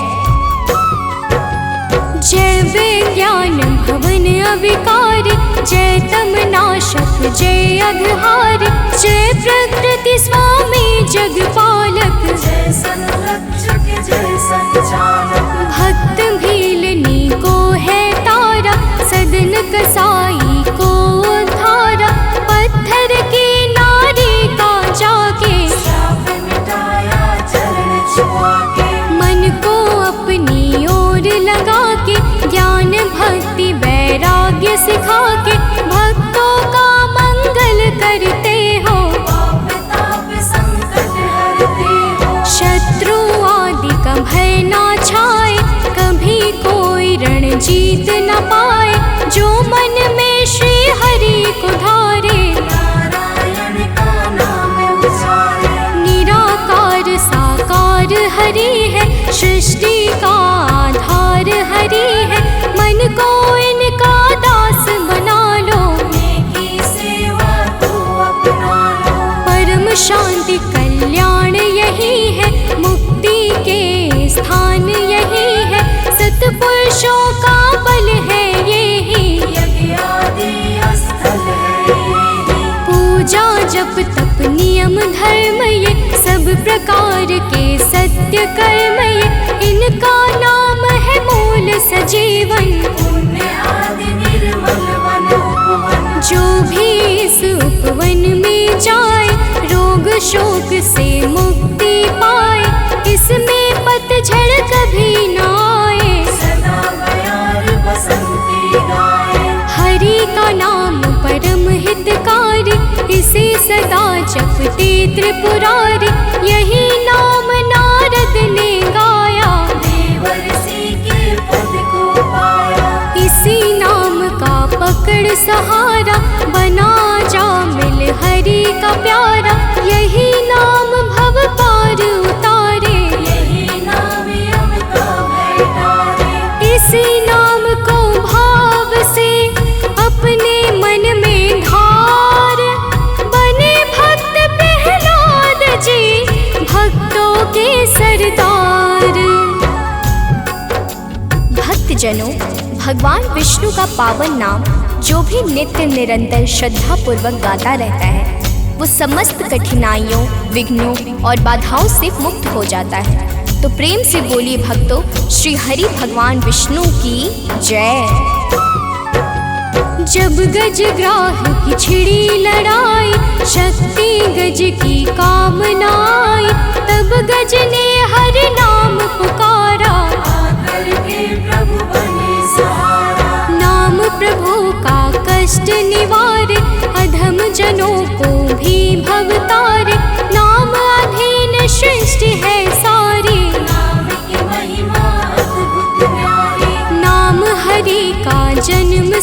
C: जय विज्ञान भवन अविकारी, जय तमनाशक जय अघहारी। जय प्रकृति स्वामी जगपालक,
B: जय संरक्षक जय संचालक।
C: भक्त भीलनी को है तारा, सदन कसाई को उद्धारा। पत्थर की नारी का जाके,
B: शाप मिटाया चरण छुआ के।
C: मन को अपनी ओर लगा के, ज्ञान भक्ति वैराग्य सिखा के, भक्तों का मंगल करते हो।
B: पाप ताप संकट हरते हो।
C: शत्रु आदि का भय ना छाए, कभी कोई रण जीत न पाए। जो मन में श्री हरि को धारे,
B: नारायण का नाम उचारे।
C: निराकार साकार हरि है, सृष्टि का आधार हरि है। मन को इनका दास बना लो,
B: नेकी सेवा को अपना लो।
C: परम शांति कल्याण यही है, मुक्ति के स्थान यही है। सत्पुरुषों का बल है यही,
B: यज्ञ आदि स्थल है यही।
C: पूजा जप तप नियम धर्म ये, सब प्रकार के सत्य कर्म ये। इनका नाम है मूल सजीवन,
B: पुण्य आदि निर्मल वन उपवन।
C: जो भी इस उपवन में जाए, रोग शोक से मुक्ति पाए। इसमें पतझड़ कभी न आए,
B: सदा बयार बसंती गाए।
C: हरि का नाम परम हितकारी, इसे सदा जपते त्रिपुरारी। यही नाम नारद ने गाया,
B: देवर्षि के पद को पाया।
C: इसी नाम का पकड़ सहारा, बना जा मिल हरि का प्यारा। यही नाम भव पार उतारे,
B: यही नाम यम का भय टारे।
C: इसी नाम को भाव से अपने मन में धार। बने भक्त प्रहलाद जी, भक्तों के सरदार। भक्तजनों, भगवान विष्णु का पावन नाम जो भी नित्य निरंतर श्रद्धा पूर्वक गाता रहता है, वो समस्त कठिनाइयों, विघ्नों और बाधाओं से मुक्त हो जाता है। तो प्रेम से बोलिए भक्तों, श्री हरि भगवान विष्णु की जय। जब गजग्राह की छिड़ी लड़ाई, शक्ति गज की कामना आई। तब गज ने हरि नाम पुकारा,
B: आकर के प्रभु बने सहारा।
C: नाम प्रभु का कष्ट निवारे, अधम जनों को भी भवतारे।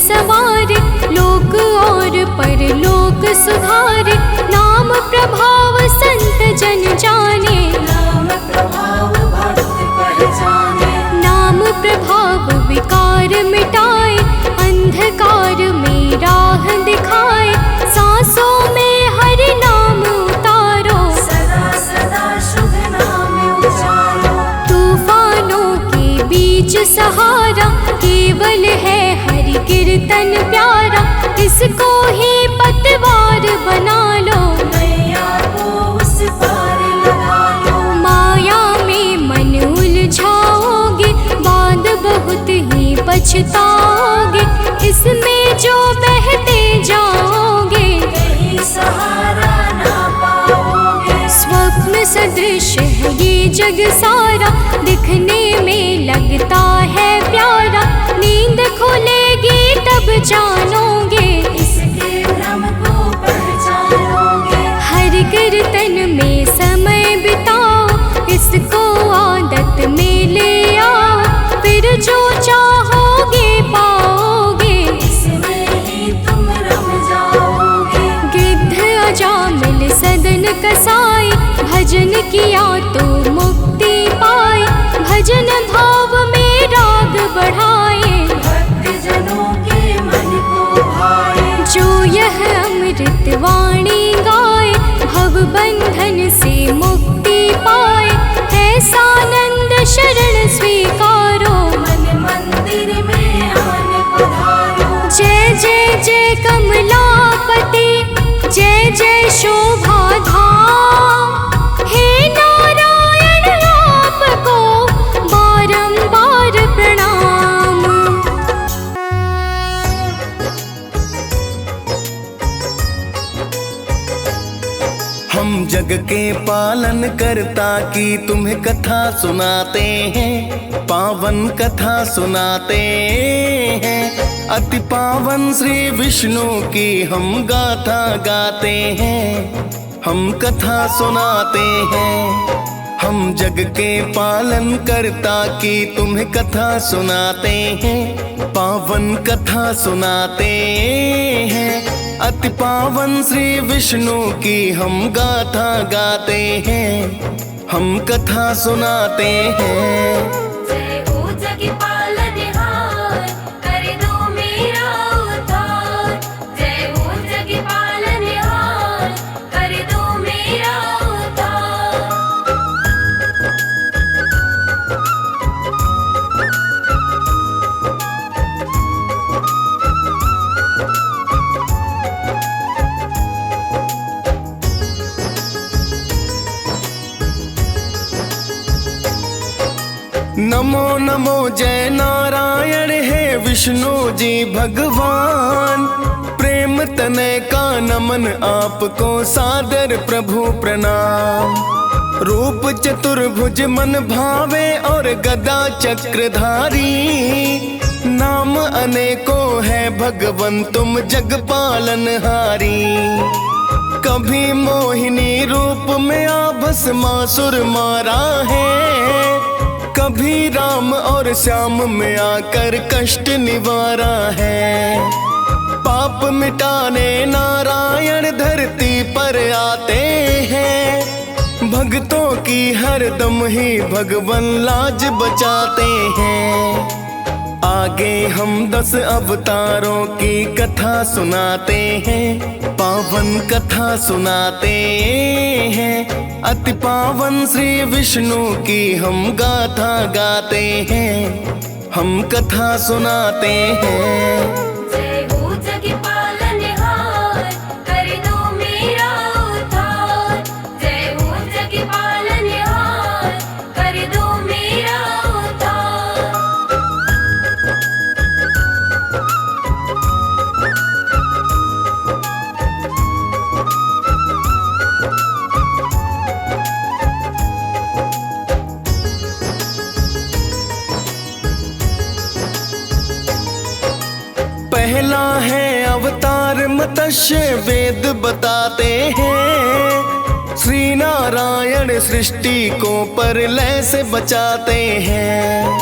C: सवार, लोक और परलोक सुधार। नाम प्रभाव संत जन जाने,
B: नाम प्रभाव भक्त पहचाने।
C: नाम प्रभाव विकार मिटाए, अंधकार में राह दिखाए। सांसों में हरि नाम उतारो,
B: सदा सदा शुभ नाम उचारो।
C: तूफानों के बीच सहारा, केवल है हरि कीर्तन प्यारा। इसको ही पतवार बना लो,
B: नैया को उस पार लगा लो।
C: माया में मन उलझाओगे, बाद बहुत ही पछताओगे। इसमें जो बहते जाओगे,
B: कहीं सहारा ना पाओगे।
C: स्वप्न सदृश है ये जग सारा, दिखने में लगता है प्यारा। नींद खुलेगी तब जानोगे,
B: इसके भ्रम को पहचानोगे।
C: हर कीर्तन में समय बिताओ, इसको आदत में ले आओ। फिर जो चाहोगे पाओगे,
B: इसमें ही तुम रम जाओगे।
C: गिद्ध अजामिल सदन कसाई, भजन किया तो मुक्ति पाए। भजन भाव में राग बढ़ाए,
B: भक्त जनों के मन को भाए।
C: जो यह अमृत वाणी गाए, भव बंधन से मुक्ति पाए। ऐसा आनंद शरण स्वीकारो,
B: मन मंदिर में आन पधारो।
C: जय जय जय कमलापति, जय जय शोभा धाम। हे नारायण आपको बारंबार प्रणाम।
A: हम जग के पालन करता की तुम्हें कथा सुनाते हैं, पावन कथा सुनाते हैं। अति पावन श्री विष्णु की हम गाथा गाते हैं, हम कथा सुनाते हैं। हम जग के पालन करता की तुम्हें कथा सुनाते हैं, पावन कथा सुनाते हैं। अति पावन श्री विष्णु की हम गाथा गाते हैं, हम कथा सुनाते हैं।
B: जय हो जग पालनहार, कर दो मेरा उद्धार। जय हो जग पालनहार, कर दो मेरा उद्धार।
A: नमो नमो जय नारायण है विष्णु जी भगवान। प्रेम तनय का नमन आपको सादर प्रभु प्रणाम। रूप चतुर्भुज मन भावे और गदा चक्रधारी। नाम अनेकों है भगवन तुम जग पालनहारी। कभी मोहिनी रूप में भस्मासुर मारा है, कभी राम और श्याम में आकर कष्ट निवारा है। पाप मिटाने नारायण धरती पर आते हैं, भक्तों की हरदम ही भगवन लाज बचाते हैं। आगे हम 10 अवतारों की कथा सुनाते हैं, पावन कथा सुनाते हैं। अति पावन श्री विष्णु की हम गाथा गाते हैं, हम कथा सुनाते हैं।
B: जय हो जग पालनहार, कर दो मेरा उद्धार। जय हो जग पालनहार, कर दो मेरा उद्धार।
A: पहला है अवतार मत्स्य वेद बताते हैं। श्री नारायण सृष्टि को प्रलय से बचाते हैं।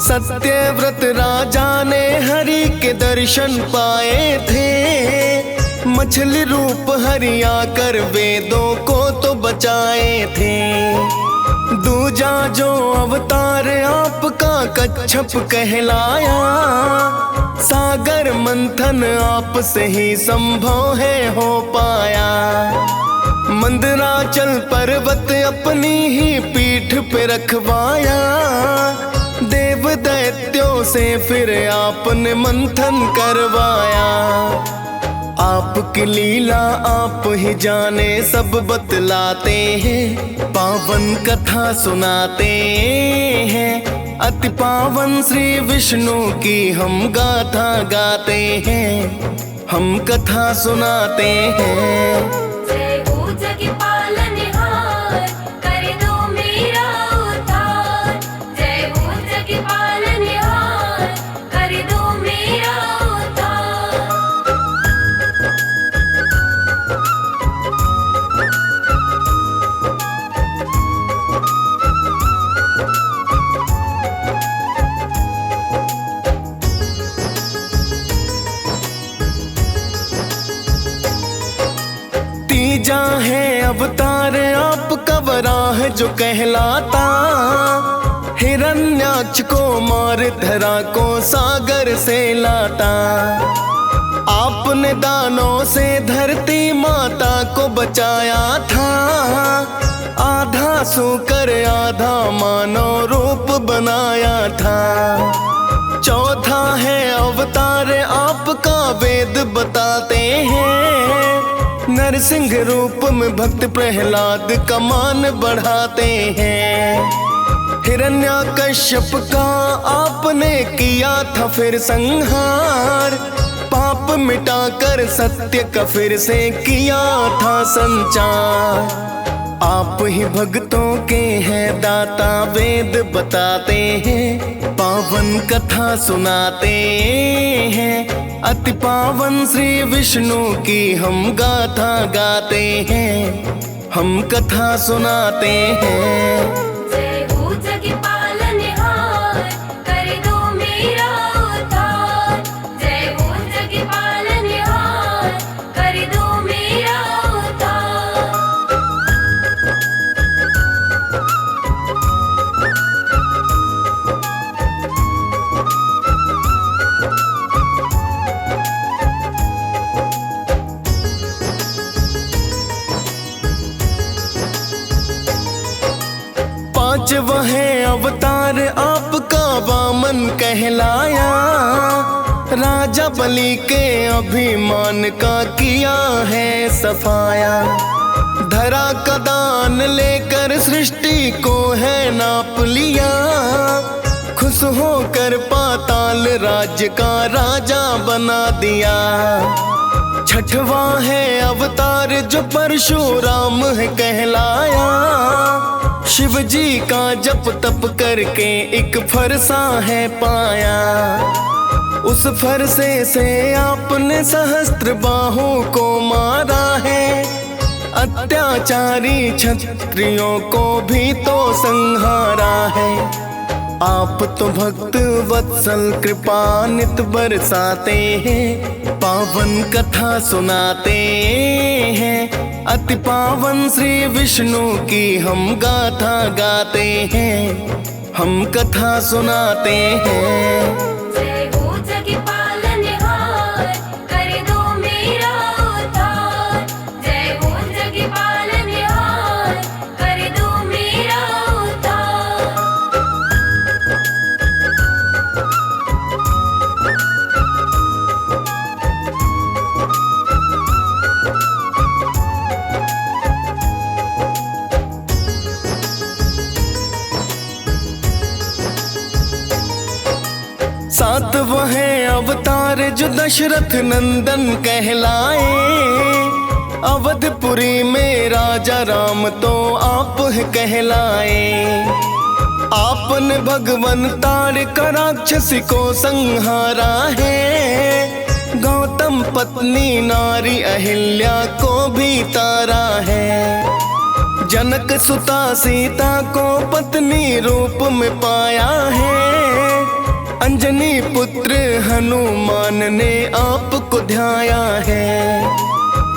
A: सत्यव्रत राजा ने हरि के दर्शन पाए थे। मछली रूप हरि आकर वेदों को तो बचाए थे। दूजा जो अवतार आपका कच्छप कहलाया, सागर मंथन आप से ही संभव है हो पाया। मंदराचल पर्वत अपनी ही पीठ पे रखवाया, देव दैत्यों से फिर आपने मंथन करवाया। आपकी लीला आप ही जाने सब बतलाते हैं, पावन कथा सुनाते हैं। अति पावन श्री विष्णु की हम गाथा गाते हैं, हम कथा सुनाते हैं।
B: जय हो जग पालनहार, कर दो मेरा उद्धार। जय हो जग पालनहार, कर दो मेरा उद्धार।
A: तीजा है अवतार आपका वराह जो कहलाता, हिरण्याक्ष को मार धरा को सागर से लाता। आपने दानों से धरती माता को बचाया था, आधा सूकर आधा मानव रूप बनाया था। चौथा है अवतार आपका वेद बताते हैं, नरसिंह रूप में भक्त प्रहलाद का मान बढ़ाते हैं। हिरण्यकश्यप का आपने किया था फिर संहार, पाप मिटाकर सत्य का फिर से किया था संचार। आप ही भक्तों के हैं दाता वेद बताते हैं, पावन कथा सुनाते हैं। अति पावन श्री विष्णु की हम गाथा गाते हैं, हम कथा सुनाते हैं।
B: जय हो जग पालनहार, कर दो मेरा उद्धार। जय हो जग पालनहार, कर दो मेरा उद्धार।
A: पांचवा है अवतार आपका वामन कहलाया, राजा बलि के अभिमान का किया है सफाया। धरा का दान लेकर सृष्टि को है नाप लिया, खुश होकर पाताल राज्य का राजा बना दिया। छठवा है अवतार जो परशुराम है कहलाया, शिव जी का जप तप करके एक फरसा है पाया। उस फरसे से आपने सहस्त्र बाहों को मारा है, अत्याचारी क्षत्रियों को भी तो संहारा है। आप तो भक्त वत्सल कृपा नित बरसाते हैं, पावन कथा सुनाते हैं। अति पावन श्री विष्णु की हम गाथा गाते हैं, हम कथा सुनाते हैं।
B: जय हो जग पालनहार, कर दो मेरा उद्धार। जय हो जग पालनहार, कर दो मेरा उद्धार।
A: सातवां है अवतार जो दशरथ नंदन कहलाए, अवधपुरी में राजा राम तो आप है कहलाए। आपने भगवन तारक राक्षसी को संहारा है, गौतम पत्नी नारी अहिल्या को भी तारा है। जनक सुता सीता को पत्नी रूप में पाया है। अंजनी पुत्र हनुमान ने आपको ध्याया है।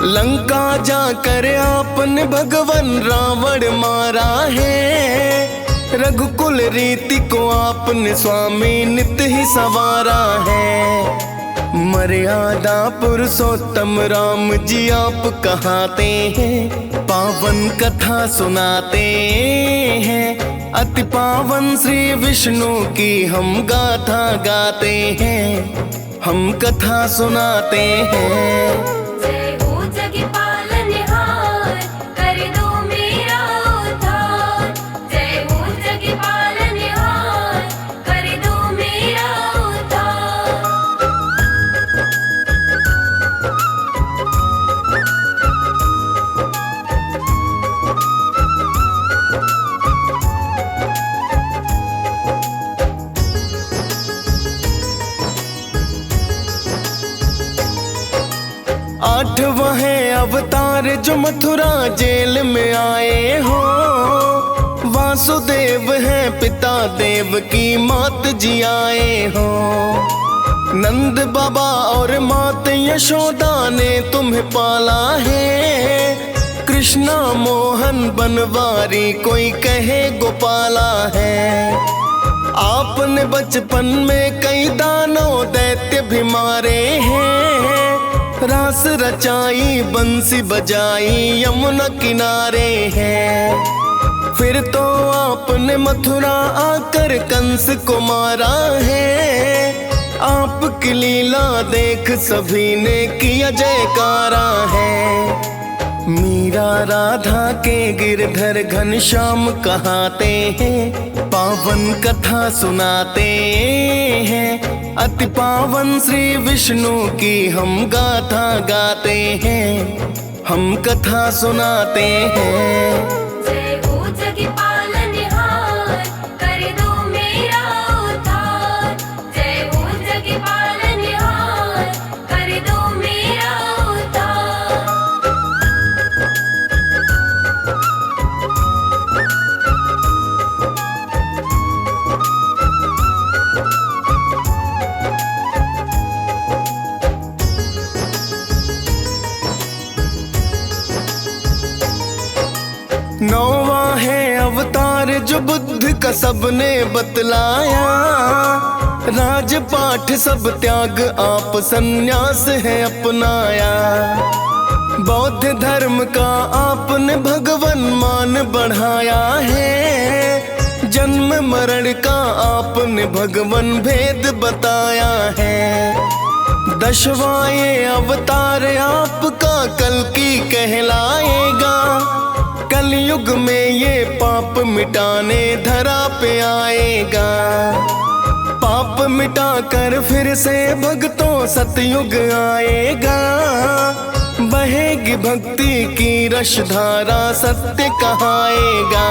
A: लंका जाकर आपने भगवान रावण मारा है। रघुकुल रीति को आपने स्वामी नित्य ही संवारा है। मर्यादा पुरुषोत्तम राम जी आप कहाते हैं। पावन कथा सुनाते हैं। अति पावन श्री विष्णु की हम गाथा गाते हैं। हम कथा सुनाते हैं।
B: जय हो जग पालनहार, कर दो मेरा उद्धार। जय हो जग पालनहार, कर दो मेरा उद्धार।
A: आठवां है अवतार जो मथुरा जेल में आए हो। वासुदेव है पिता देव की मात जी आए हो। नंद बाबा और मात यशोदा ने तुम्हें पाला है। कृष्णा मोहन बनवारी कोई कहे गोपाला है। आपने बचपन में कई दानों दैत्य भी मारे हैं। रास रचाई बंसी बजाई यमुना किनारे है। फिर तो आपने मथुरा आकर कंस को मारा है। आपकी लीला देख सभी ने किया जयकारा है। मीरा राधा के गिरधर घनश्याम कहाते हैं। पावन कथा सुनाते हैं। अति पावन श्री विष्णु की हम गाथा गाते हैं। हम कथा सुनाते हैं।
B: जय हो जग पालनहार, कर दो मेरा उद्धार। जय हो जग पालनहार, कर दो मेरा उद्धार।
A: नौवां है अवतार जो बुद्ध का सबने बतलाया। राजपाठ सब त्याग आप संन्यास है अपनाया। बौद्ध धर्म का आपने भगवान मान बढ़ाया है। जन्म मरण का आपने भगवान भेद बताया है। दशवां ये अवतार आपका कल्कि कहलाएगा। कलयुग में ये पाप मिटाने धरा पे आएगा। पाप मिटाकर फिर से भक्तों सतयुग आएगा। बहेगी भक्ति की रसधारा सत्य कहाएगा।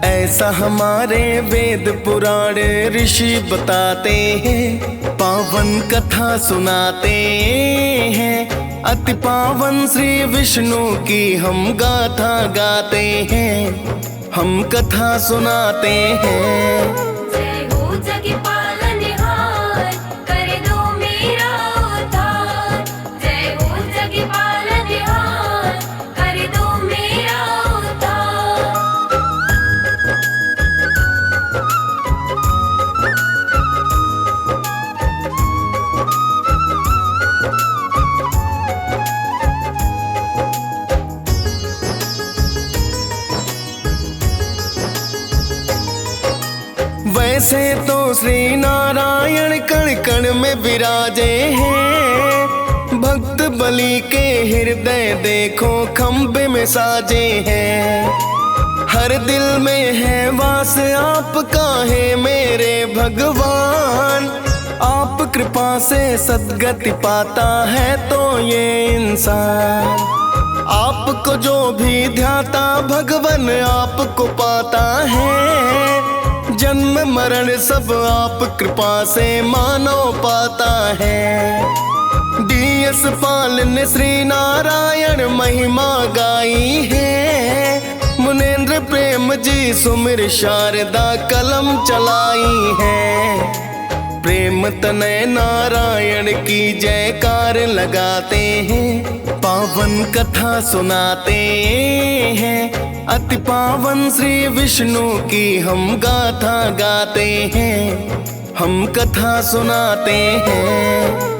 A: ऐसा हमारे वेद पुराण ऋषि बताते हैं। पावन कथा सुनाते हैं। अति पावन श्री विष्णु की हम गाथा गाते हैं। हम कथा सुनाते हैं।
B: जय हो जग पालनहार, कर दो मेरा उद्धार। जय हो जग पालनहार, कर दो मेरा उद्धार।
A: वैसे तो श्री नारायण कण कण में विराजे हैं। भक्त बलि के हृदय देखो खंबे में साजे हैं। हर दिल में है वास आपका है मेरे भगवान। आप कृपा से सद्गति पाता है तो ये इंसान। आपको जो भी ध्याता भगवान आपको पाता है। जन्म मरण सब आप कृपा से मानव पाता है। DS पाल ने श्री नारायण महिमा गाई है। बजी सुमिर शारदा कलम चलाई है। प्रेम तनय नारायण की जयकार लगाते हैं। पावन कथा सुनाते हैं, अति पावन श्री विष्णु की हम गाथा गाते हैं। हम कथा सुनाते हैं।